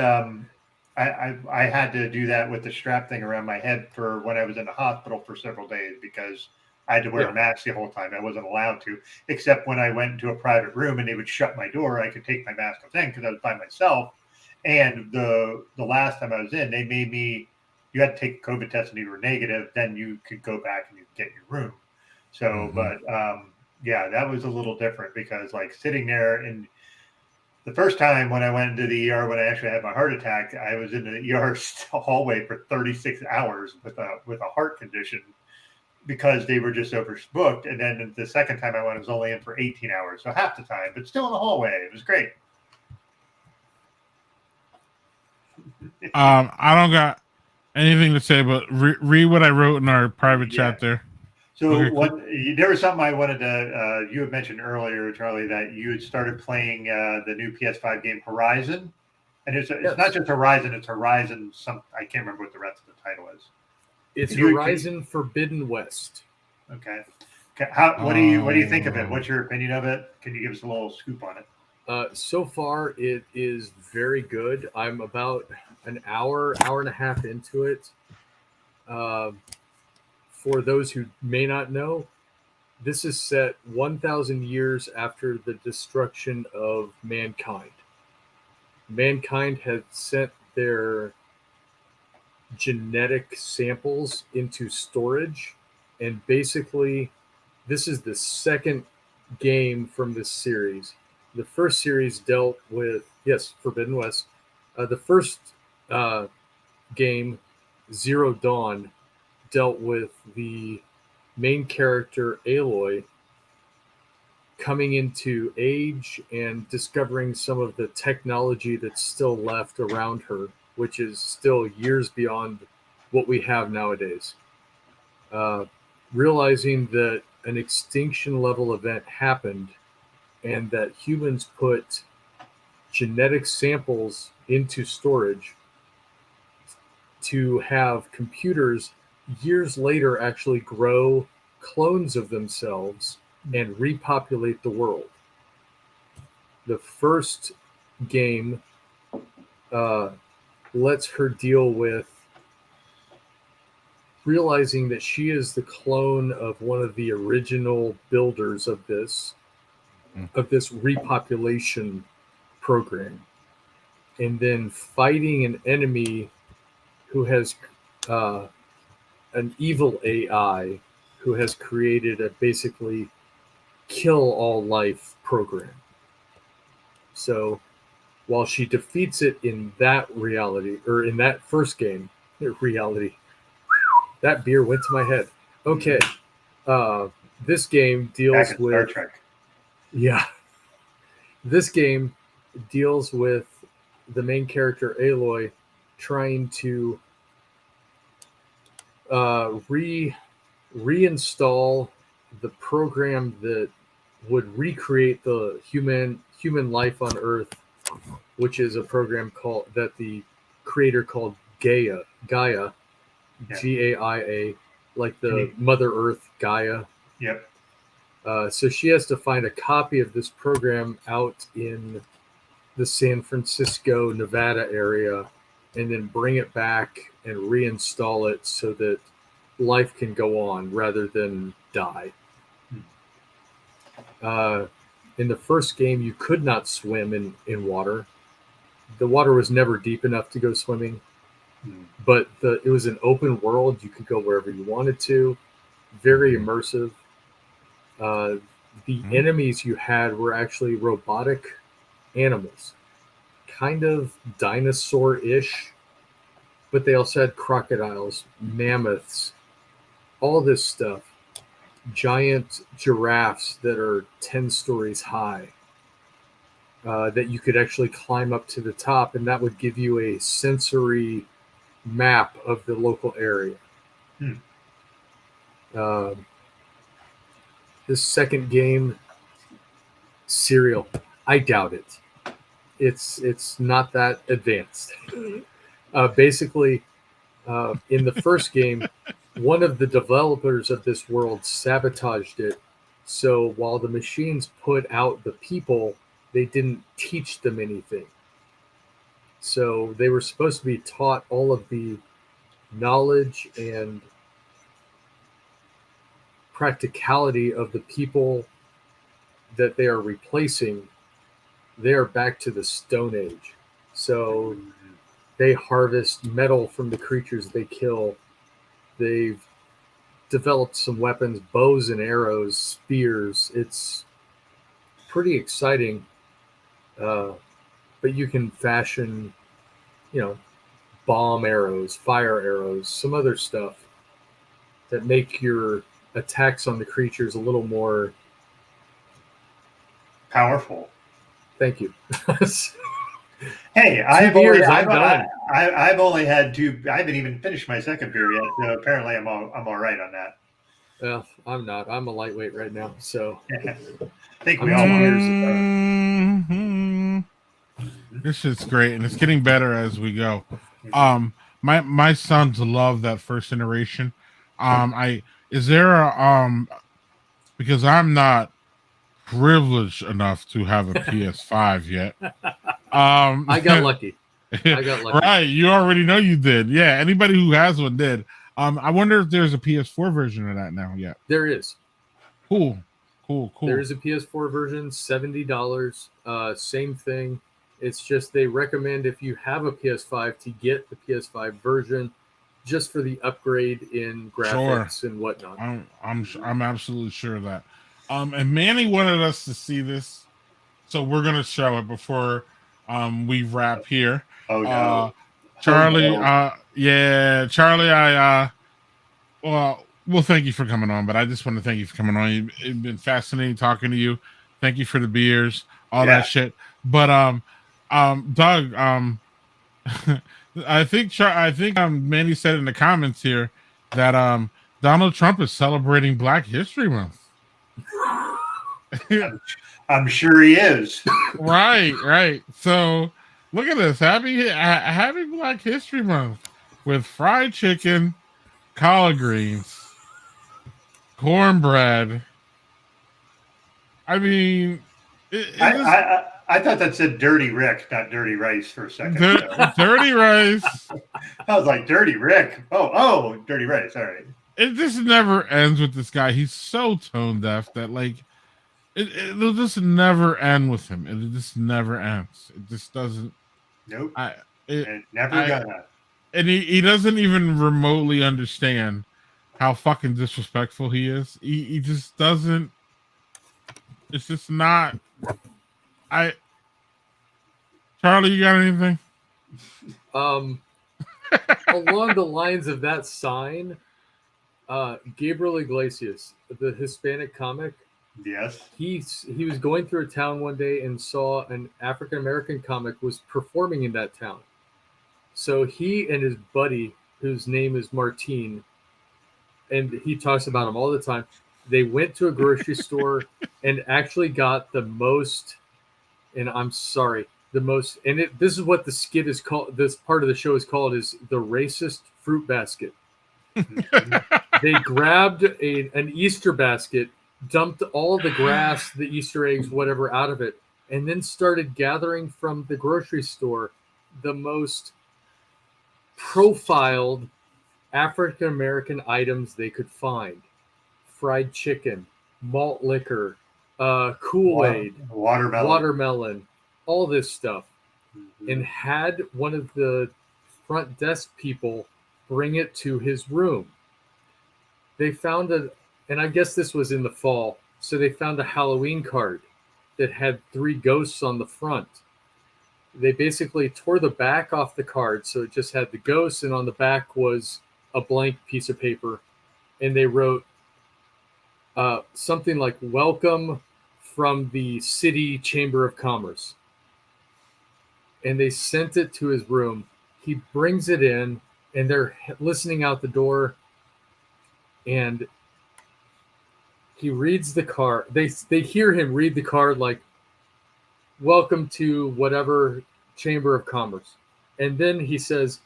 I had to do that with the strap thing around my head for when I was in the hospital for several days because I had to wear a mask the whole time. I wasn't allowed to, except when I went into a private room and they would shut my door. I could take my mask off then because I was by myself. And the last time I was in, they made me, you had to take a COVID test and you were negative. Then you could go back and you could get your room. So, but yeah, that was a little different because like sitting there and the first time when I went into the ER, when I actually had my heart attack, I was in the ER hallway for 36 hours with a heart condition because they were just overbooked. And then the second time I went, I was only in for 18 hours. So half the time, but still in the hallway. It was great. I don't got anything to say, but read what I wrote in our private chat there. So Okay, cool. there was something I wanted to, you had mentioned earlier, Charlie, that you had started playing the new PS5 game Horizon. And it's not just Horizon, it's Horizon. I can't remember what the rest of the title is. It's Horizon Forbidden West. Okay. What do you think of it? What's your opinion of it? Can you give us a little scoop on it? So far, it is very good. I'm about an hour and a half into it. For those who may not know, this is set 1,000 years after the destruction of mankind. Mankind had sent their genetic samples into storage, and basically, this is the second game from this series. The first series dealt with, Forbidden West. The first game, Zero Dawn, dealt with the main character Aloy coming into age and discovering some of the technology that's still left around her, which is still years beyond what we have nowadays. Realizing that an extinction level event happened and that humans put genetic samples into storage to have computers years later actually grow clones of themselves and repopulate the world. The first game lets her deal with realizing that she is the clone of one of the original builders of this repopulation program, and then fighting an enemy who has an evil AI who has created a basically kill all life program. So while she defeats it in that reality, or in that first game, that beer went to my head. Okay. This game deals with Star Trek. Yeah. This game deals with the main character Aloy trying to reinstall the program that would recreate the human life on Earth, which is a program that the creator called Gaia, Gaia. Like the Mother Earth, Gaia. Yep. So she has to find a copy of this program out in the San Francisco, Nevada area, and then bring it back and reinstall it so that life can go on rather than die. In the first game, you could not swim in water. The water was never deep enough to go swimming, but it was an open world. You could go wherever you wanted to. Very immersive. The enemies you had were actually robotic animals, kind of dinosaur-ish, but they also had crocodiles, mammoths, all this stuff. Giant giraffes that are 10 stories high that you could actually climb up to the top, and that would give you a sensory map of the local area. This second game, Serial, I doubt it. It's not that advanced. Basically, in the first game, one of the developers of this world sabotaged it. So while the machines put out the people, they didn't teach them anything. So they were supposed to be taught all of the knowledge and practicality of the people that they are replacing. They are back to the Stone Age. So they harvest metal from the creatures they kill. They've developed some weapons, bows and arrows, spears. It's pretty exciting. But you can fashion, bomb arrows, fire arrows, some other stuff that make your attacks on the creatures a little more powerful. Thank you. Hey, I've only had two. I haven't even finished my second beer yet. So apparently, I'm all right on that. Well, I'm not. I'm a lightweight right now, so I think we all This shit's great, and it's getting better as we go. My sons love that first iteration. Is there a because I'm not privileged enough to have a PS5 yet. I got lucky. Right, you already know you did. Yeah, anybody who has one did. I wonder if there's a PS4 version of that now yet. There is. Cool. There is a PS4 version, $70. Same thing. It's just they recommend if you have a PS5 to get the PS5 version just for the upgrade in graphics and whatnot. I'm absolutely sure of that. And Manny wanted us to see this, so we're gonna show it before we wrap here. Oh no. Charlie, Charlie, well, thank you for coming on, but I just want to thank you for coming on. It's been fascinating talking to you. Thank you for the beers, all that shit. But Doug, I think Manny said in the comments here that Donald Trump is celebrating Black History Month. I'm sure he is. Right. So look at this. Happy Black History Month with fried chicken, collard greens, cornbread. I mean, I thought that said Dirty Rick, not Dirty Rice for a second. Dirty Rice. I was like, Dirty Rick. Oh, Dirty Rice. All right. It just never ends with this guy. He's so tone deaf that it'll just never end with him. It just never ends. It just doesn't. Nope. Never gonna. And he doesn't even remotely understand how fucking disrespectful he is. He just doesn't. It's just not. Charlie, you got anything? Along the lines of that sign, Gabriel Iglesias, the Hispanic comic. Yes. He was going through a town one day and saw an African American comic was performing in that town. So he and his buddy, whose name is Martin, and he talks about him all the time, they went to a grocery store and actually got the most, and I'm sorry, this is what the skit is called, this part of the show is called, is the racist fruit basket. They grabbed an Easter basket, dumped all the grass, the Easter eggs, whatever out of it, and then started gathering from the grocery store the most profiled African American items they could find. Fried chicken, malt liquor, Kool-Aid, watermelon, all this stuff. And had one of the front desk people bring it to his room. They found and I guess this was in the fall, So they found a Halloween card that had 3 ghosts on the front. They basically tore the back off the card, so it just had the ghosts, and on the back was a blank piece of paper, and they wrote something like "Welcome from the City Chamber of Commerce," and they sent it to his room. He brings it in, and they're listening out the door, and he reads the card. They hear him read the card like, "Welcome to whatever Chamber of Commerce." And then he says,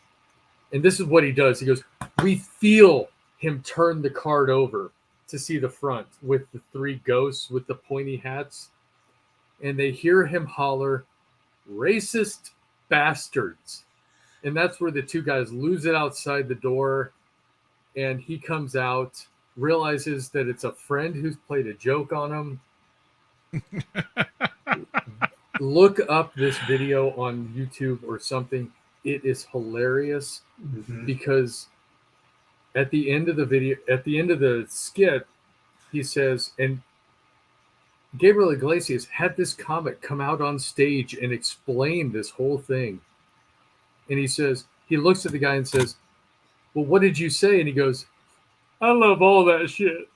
and this is what he does. He goes, we feel him turn the card over to see the front with the 3 ghosts with the pointy hats. And they hear him holler, "Racist bastards." And that's where the 2 guys lose it outside the door. And he comes out, realizes that it's a friend who's played a joke on him. Look up this video on YouTube or something. It is hilarious because at the end of the video, at the end of the skit, he says, and Gabriel Iglesias had this comic come out on stage and explain this whole thing. And he says, he looks at the guy and says, "Well, what did you say?" And he goes, "I love all that shit."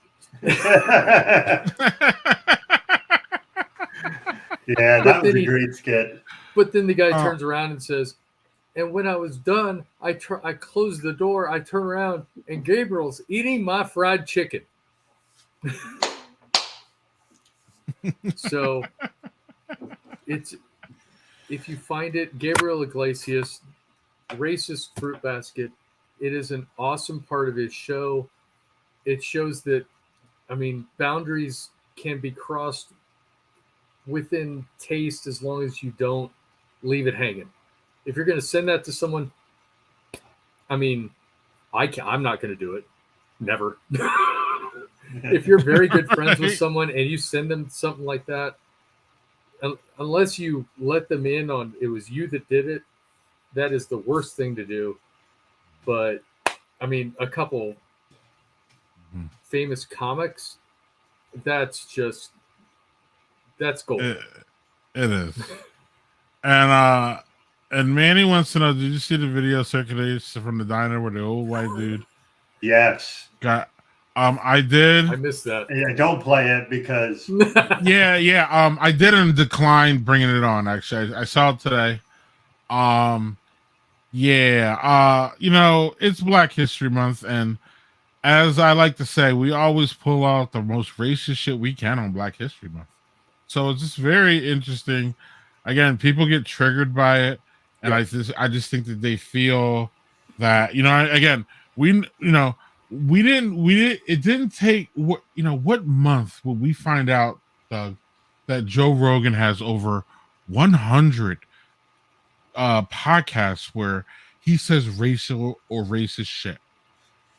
Yeah, that was a great skit. But then the guy turns around and says, "And when I was done, I closed the door, I turn around, and Gabriel's eating my fried chicken." So it's, if you find it, Gabriel Iglesias, Racist Fruit Basket, it is an awesome part of his show. It shows that, I mean, boundaries can be crossed within taste as long as you don't leave it hanging. If you're going to send that to someone, I mean, I'm not going to do it. Never. If you're very good friends with someone and you send them something like that, unless you let them in on it was you that did it, that is the worst thing to do. But I mean, a couple famous comics, that's gold. It is. And Manny wants to know, did you see the video circulated from the diner where the old white dude? Yes. I did. I missed that. Yeah, don't play it because yeah. I didn't decline bringing it on. Actually, I saw it today. You know, it's Black History Month, and as I like to say, we always pull out the most racist shit we can on Black History Month. So it's just very interesting. Again, people get triggered by it, and I just think that they feel that, you know, again, it didn't take what month would we find out, Doug, that Joe Rogan has over 100 podcasts where he says racial or racist shit.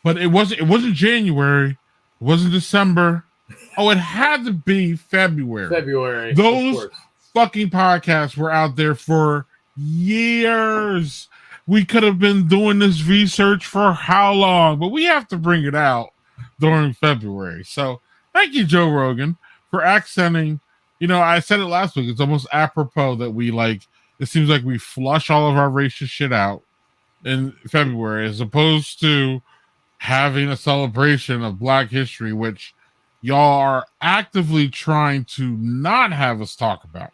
But it wasn't January, it wasn't December. Oh, it had to be February. Those fucking podcasts were out there for years. We could have been doing this research for how long, but we have to bring it out during February. So thank you, Joe Rogan, for accenting. You know, I said it last week. It's almost apropos that it seems like we flush all of our racist shit out in February as opposed to having a celebration of Black history, which y'all are actively trying to not have us talk about.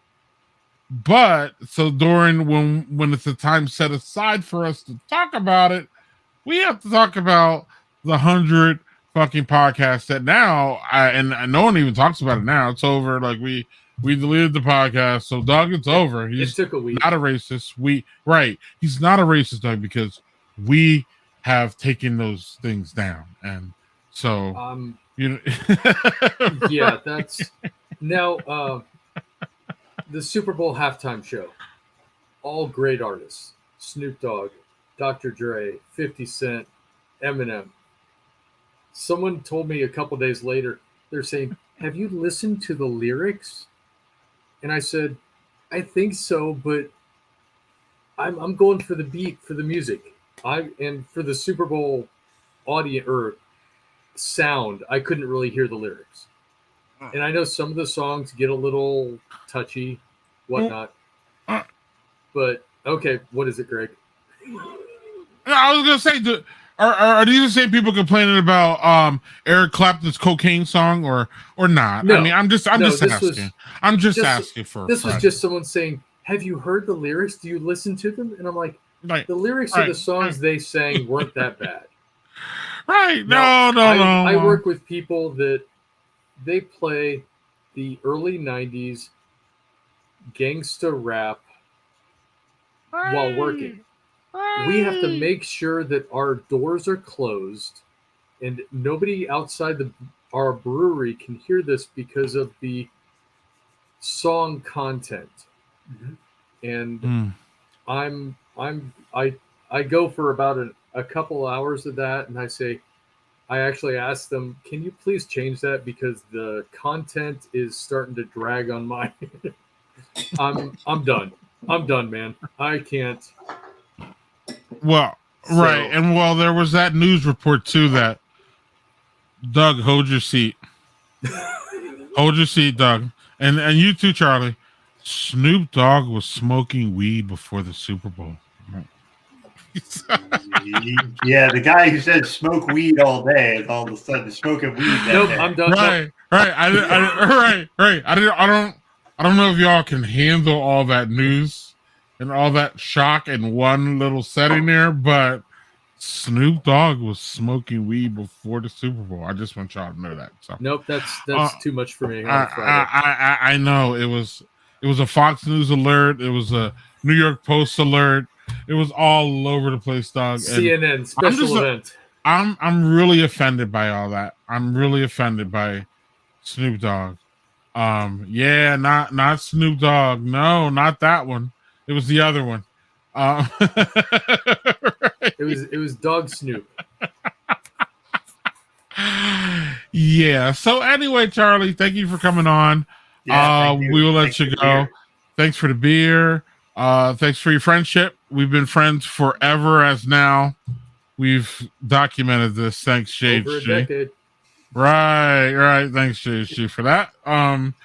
But so during when it's a time set aside for us to talk about it, we have to talk about the 100 fucking podcasts that now and no one even talks about it now. It's over. Like we deleted the podcast, so Doug, it's over. He's took a week. Not a racist. He's not a racist, Doug, because we have taken those things down, and so you know. Yeah, that's now. The Super Bowl halftime show, all great artists: Snoop Dogg, Dr. Dre, 50 Cent, Eminem. Someone told me a couple days later, they're saying, "Have you listened to the lyrics?" And I said, "I think so, but I'm going for the beat, for the music. And for the Super Bowl audience or sound, I couldn't really hear the lyrics." And I know some of the songs get a little touchy, whatnot. But okay, what is it, Greg? I was gonna say, are these the same people complaining about Eric Clapton's cocaine song or not? No, I mean, I'm just asking. I'm just asking for. This was just someone saying, "Have you heard the lyrics? Do you listen to them?" And I'm like, the lyrics of the songs they sang weren't that bad. Right? No. I work with people that they play the early '90s gangsta rap while working. We have to make sure that our doors are closed and nobody outside our brewery can hear this because of the song content. And I go for about a couple hours of that, and I actually ask them, can you please change that because the content is starting to drag on my I'm done. I'm done, man. I can't. Well, right. And there was that news report too that Doug, hold your seat. Hold your seat, Doug. And you too, Charlie. Snoop Dogg was smoking weed before the Super Bowl. Yeah, the guy who said smoke weed all day is all of a sudden smoking weed that nope, day. I'm done. Right. Right. I don't know if y'all can handle all that news and all that shock in one little setting there, but Snoop Dogg was smoking weed before the Super Bowl. I just want y'all to know that. So nope, that's too much for me. I know it was a Fox News alert. It was a New York Post alert. It was all over the place, dog. CNN special event. I'm really offended by all that. I'm really offended by Snoop Dogg. Yeah, not Snoop Dogg. No, not that one. It was the other one. Right. It was Dog Snoop. Yeah. So anyway, Charlie, thank you for coming on. Yeah, we will let you go. Thanks for the beer. Thanks for your friendship. We've been friends forever as now. We've documented this. Thanks, JHG. Over a decade. Right. Thanks, JHG, for that.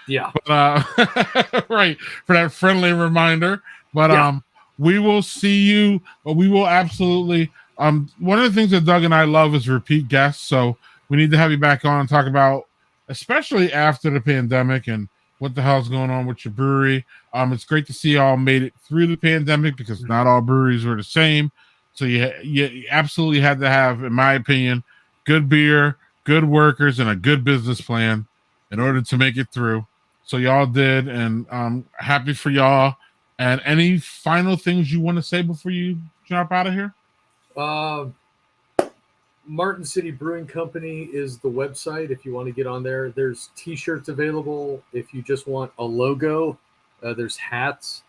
Yeah. But, right, for that friendly reminder. But yeah. We will see you. We will absolutely. One of the things that Doug and I love is repeat guests. So we need to have you back on and talk about, especially after the pandemic and what the hell's going on with your brewery. It's great to see y'all made it through the pandemic because not all breweries were the same. So you absolutely had to have, in my opinion, good beer, good workers, and a good business plan in order to make it through. So y'all did, and I'm happy for y'all. And any final things you want to say before you jump out of here? Martin City Brewing Company is the website if you want to get on there. There's t-shirts available if you just want a logo. There's hats.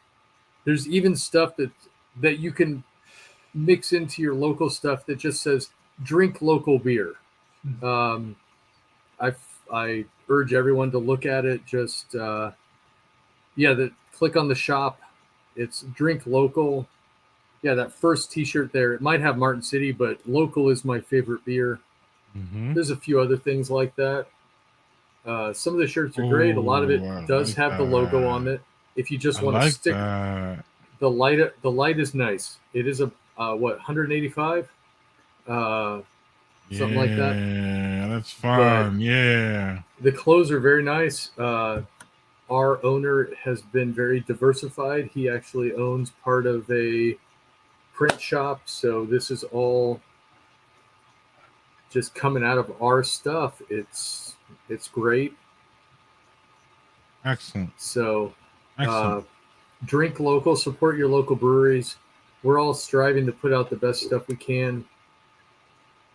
There's even stuff that you can mix into your local stuff that just says drink local beer. I urge everyone to look at it. Just click on the shop. It's drink local. Yeah, that first t-shirt there, it might have Martin City, but local is my favorite beer. Mm-hmm. There's a few other things like that. Some of the shirts are great. A lot of it does have the logo on it. If you just want to stick the light is nice. It is a 185? Something like that. Yeah, that's fun. But yeah. The clothes are very nice. Our owner has been very diversified. He actually owns part of a print shop, so this is all just coming out of our stuff. It's great. Excellent. So excellent. Drink local, support your local breweries. We're all striving to put out the best stuff we can.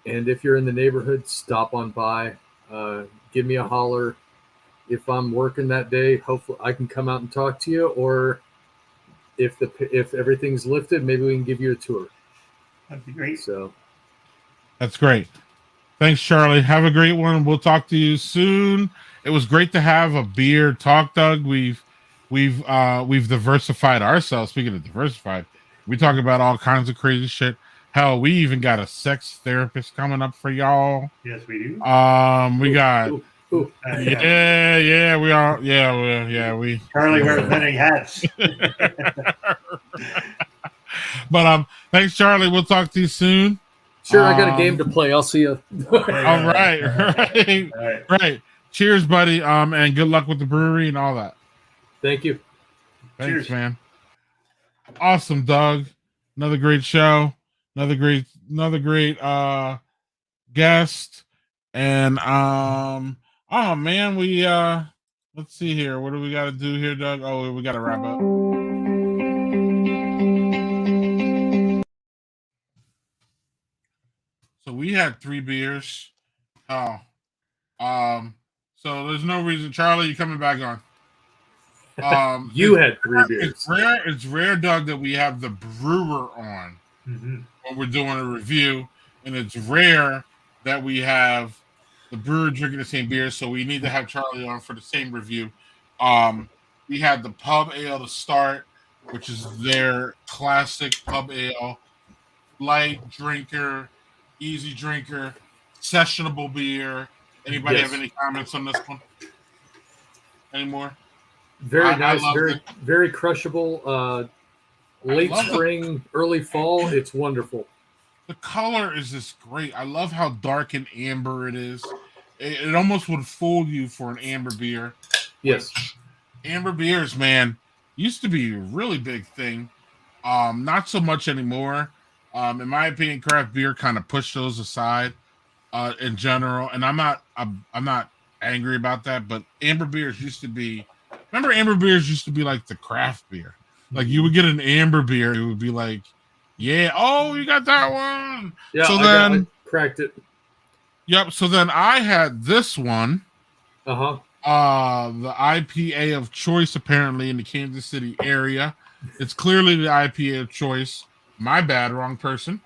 And if you're in the neighborhood, stop on by. Give me a holler. If I'm working that day, hopefully I can come out and talk to you. Or if everything's lifted, maybe we can give you a tour. That'd be great. So that's great. Thanks, Charlie. Have a great one. We'll talk to you soon. It was great to have a beer talk, Doug. We've diversified ourselves. Speaking of diversified, we talk about all kinds of crazy shit. Hell, we even got a sex therapist coming up for y'all. Yes, we do. We got Yeah, we are. We. Charlie wears many hats. But thanks, Charlie. We'll talk to you soon. Sure, I got a game to play. I'll see you. All right. Cheers, buddy. And good luck with the brewery and all that. Thank you. Thanks, man. Awesome, Doug. Another great show. Another great guest. And oh man, we let's see here. What do we got to do here, Doug? Oh, we got to wrap up. So we had 3 beers. So there's no reason, Charlie, you coming back on. You had 3 beers. It's rare, Doug, that we have the brewer on when we're doing a review, and it's rare that we have the brewer drinking the same beer. So we need to have Charlie on for the same review. We had the pub ale to start, which is their classic pub ale, light drinker, easy drinker, sessionable beer. Anybody have any comments on this one anymore? Very nice, very crushable. Late spring, early fall. It's wonderful. The color is just great. I love how dark and amber it is. It almost would fool you for an amber beer. Yes. Amber beers, man, used to be a really big thing. Not so much anymore. In my opinion, craft beer kind of pushed those aside in general. And I'm not angry about that, but amber beers used to be. Remember, amber beers used to be like the craft beer. Like you would get an amber beer, it would be like, yeah, oh, you got that one. Yeah, so I cracked it. Yep. So then I had this one. The IPA of choice apparently in the Kansas City area. It's clearly the IPA of choice. My bad, wrong person.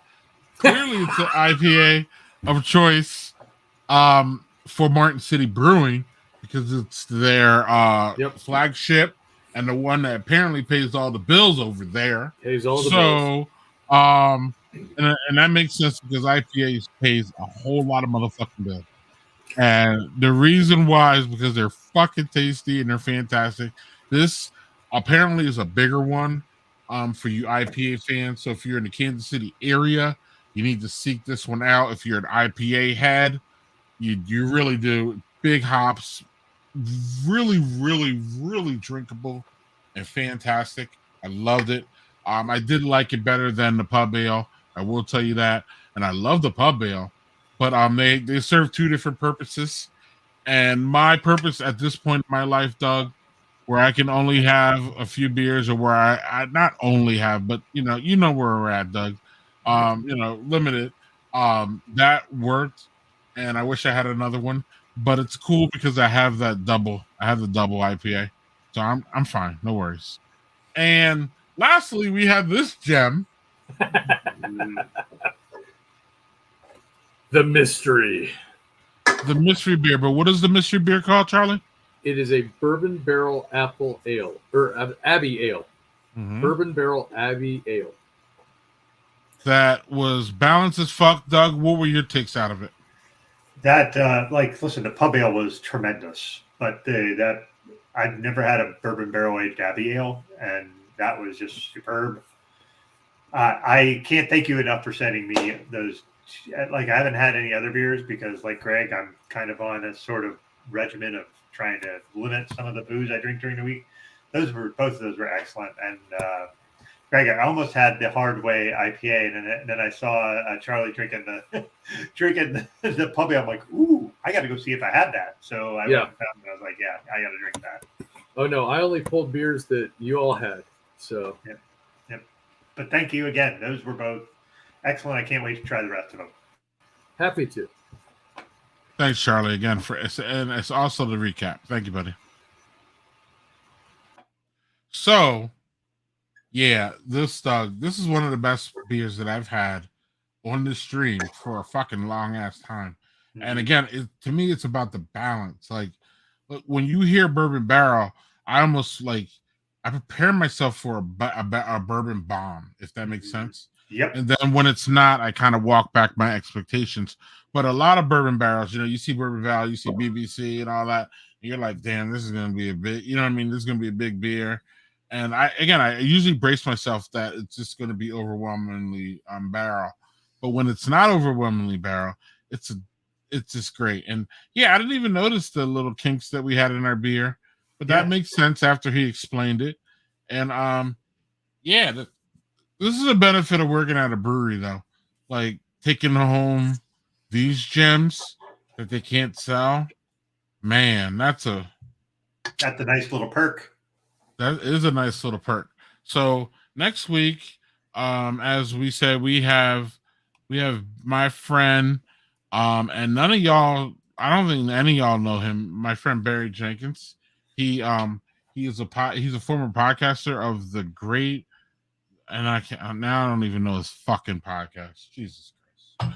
Clearly, it's the IPA of choice for Martin City Brewing. Because it's their flagship and the one that apparently pays all the bills over there. Pays all the bills. And that makes sense because IPA pays a whole lot of motherfucking bills. And the reason why is because they're fucking tasty and they're fantastic. This apparently is a bigger one for you IPA fans. So if you're in the Kansas City area, you need to seek this one out. If you're an IPA head, you really do. Big hops, really, really, really drinkable and fantastic. I loved it. I did like it better than the pub ale. I will tell you that. And I love the pub ale. But they serve 2 different purposes. And my purpose at this point in my life, Doug, where I can only have a few beers, or where I not only have, but you know where we're at, Doug. Limited. That worked. And I wish I had another one. But it's cool because I have that double. I have the double IPA, so I'm fine. No worries. And lastly, we have this gem, the mystery beer. But what is the mystery beer called, Charlie? It is a bourbon barrel apple ale or Abbey ale. Bourbon barrel Abbey ale. That was balanced as fuck, Doug. What were your takes out of it? That listen, the pub ale was tremendous, but I've never had a bourbon barrel aged Abbey ale, and that was just superb. I can't thank you enough for sending me those. Like, I haven't had any other beers because, like Greg, I'm kind of on a sort of regimen of trying to limit some of the booze I drink during the week. Both of those were excellent, and Greg, I almost had the hard way IPA, and then I saw Charlie drinking the pub ale. I'm like, ooh, I got to go see if I had that. So I went and found it. I was like, yeah, I got to drink that. Oh no, I only pulled beers that you all had. So yep. But thank you again. Those were both excellent. I can't wait to try the rest of them. Happy to. Thanks, Charlie, again and it's also the recap. Thank you, buddy. So. Yeah, this is one of the best beers that I've had on the stream for a fucking long ass time. And again, to me, it's about the balance. Like when you hear bourbon barrel, I almost I prepare myself for a bourbon bomb, if that makes sense. Yep. And then when it's not, I kind of walk back my expectations. But a lot of bourbon barrels, you see Bourbon Valley, you see BBC and all that. And you're like, damn, this is going to be a big, this is going to be a big beer. And I usually brace myself that it's just going to be overwhelmingly barrel. But when it's not overwhelmingly barrel, it's just great. And yeah, I didn't even notice the little kinks that we had in our beer, but that makes sense after he explained it. And this is a benefit of working at a brewery, though. Like taking home these gems that they can't sell. Man, that's a nice little perk. That is a nice little perk. So next week, as we said, we have my friend, and none of y'all, I don't think any of y'all know him. My friend Barry Jenkins. He's a former podcaster of the great, and I don't even know his fucking podcast. Jesus Christ,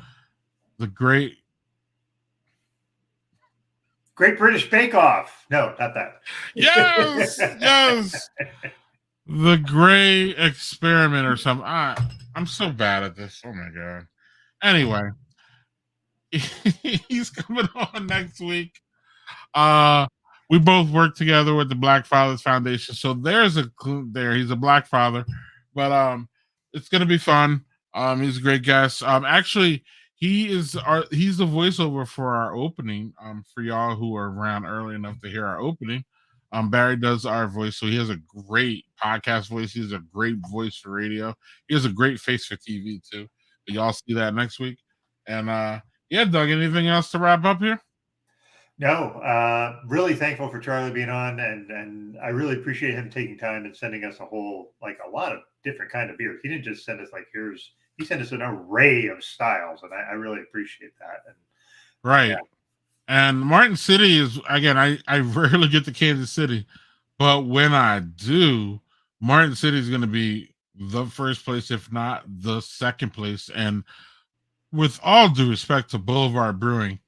the Great British Bake Off. No, not that. Yes. The Great Experiment or something. I'm so bad at this. Oh my god. Anyway, he's coming on next week. We both work together with the Black Fathers Foundation, so there's a clue there. He's a Black father, but it's gonna be fun. He's a great guest. Actually, he's the voiceover for our opening. For y'all who are around early enough to hear our opening, Barry does our voice, so he has a great podcast voice. He has a great voice for radio. He has a great face for TV too. But y'all see that next week. And Doug, anything else to wrap up here? No, really thankful for Charlie being on, and I really appreciate him taking time and sending us a lot of different kind of beers. He didn't just send us he sent us an array of styles, and I really appreciate that. And, right. Yeah. And Martin City is, again, I rarely get to Kansas City, but when I do, Martin City is going to be the first place, if not the second place. And with all due respect to Boulevard Brewing,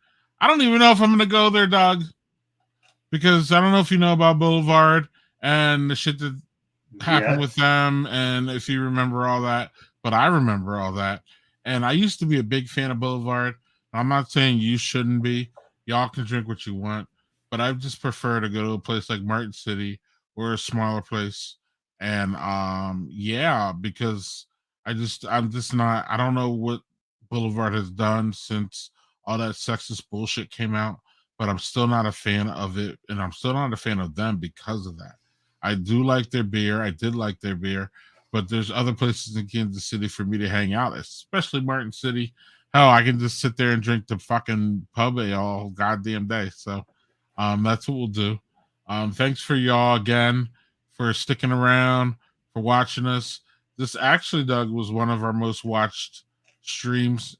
I don't even know if I'm going to go there, Doug, because I don't know if you know about Boulevard and the shit that happened with them, and if you remember all that, but I remember all that. And I used to be a big fan of Boulevard. I'm not saying you shouldn't be. Y'all can drink what you want, but I just prefer to go to a place like Martin City or a smaller place. And because I don't know what Boulevard has done since all that sexist bullshit came out, but I'm still not a fan of it, and I'm still not a fan of them because of that. I do like their beer. I did like their beer, but there's other places in Kansas City for me to hang out, especially Martin City. Hell, I can just sit there and drink the fucking pub all goddamn day. So that's what we'll do. Thanks for y'all again for sticking around, for watching us. This actually, Doug, was one of our most watched streams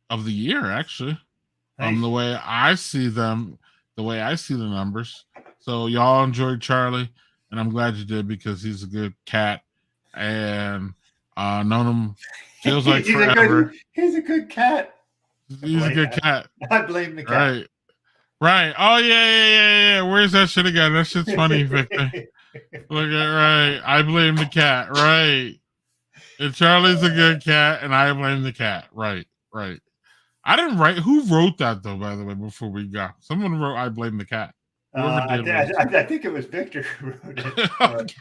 of the year, actually. Nice. The way I see the numbers. So y'all enjoyed Charlie, and I'm glad you did, because he's a good cat, and known him feels like forever. He's a good cat. He's a good cat. I blame the cat. Right. Oh yeah. Where's that shit again? That shit's funny, Victor. Look at right. I blame the cat. Right. And Charlie's a good cat, and I blame the cat. Right. I didn't write. Who wrote that though? By the way, before we got, someone wrote, "I blame the cat." I think it was Victor who wrote it.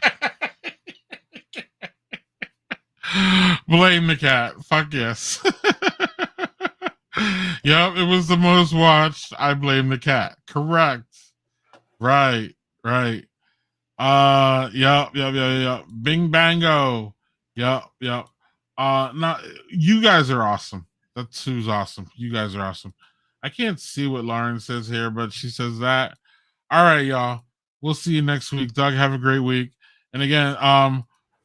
Blame the cat. Fuck yes. Yep, it was the most watched. I blame the cat. Correct. Right. Yep. Bing bango. Yep. Now you guys are awesome. That's who's awesome. You guys are awesome. I can't see what Lauren says here, but she says that. All right, y'all. We'll see you next week. Doug, have a great week. And again,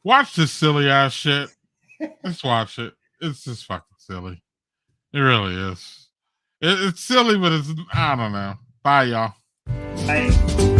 watch this silly ass shit. Just watch it. It's just fucking silly. It really is. It's silly, but I don't know. Bye, y'all. Bye.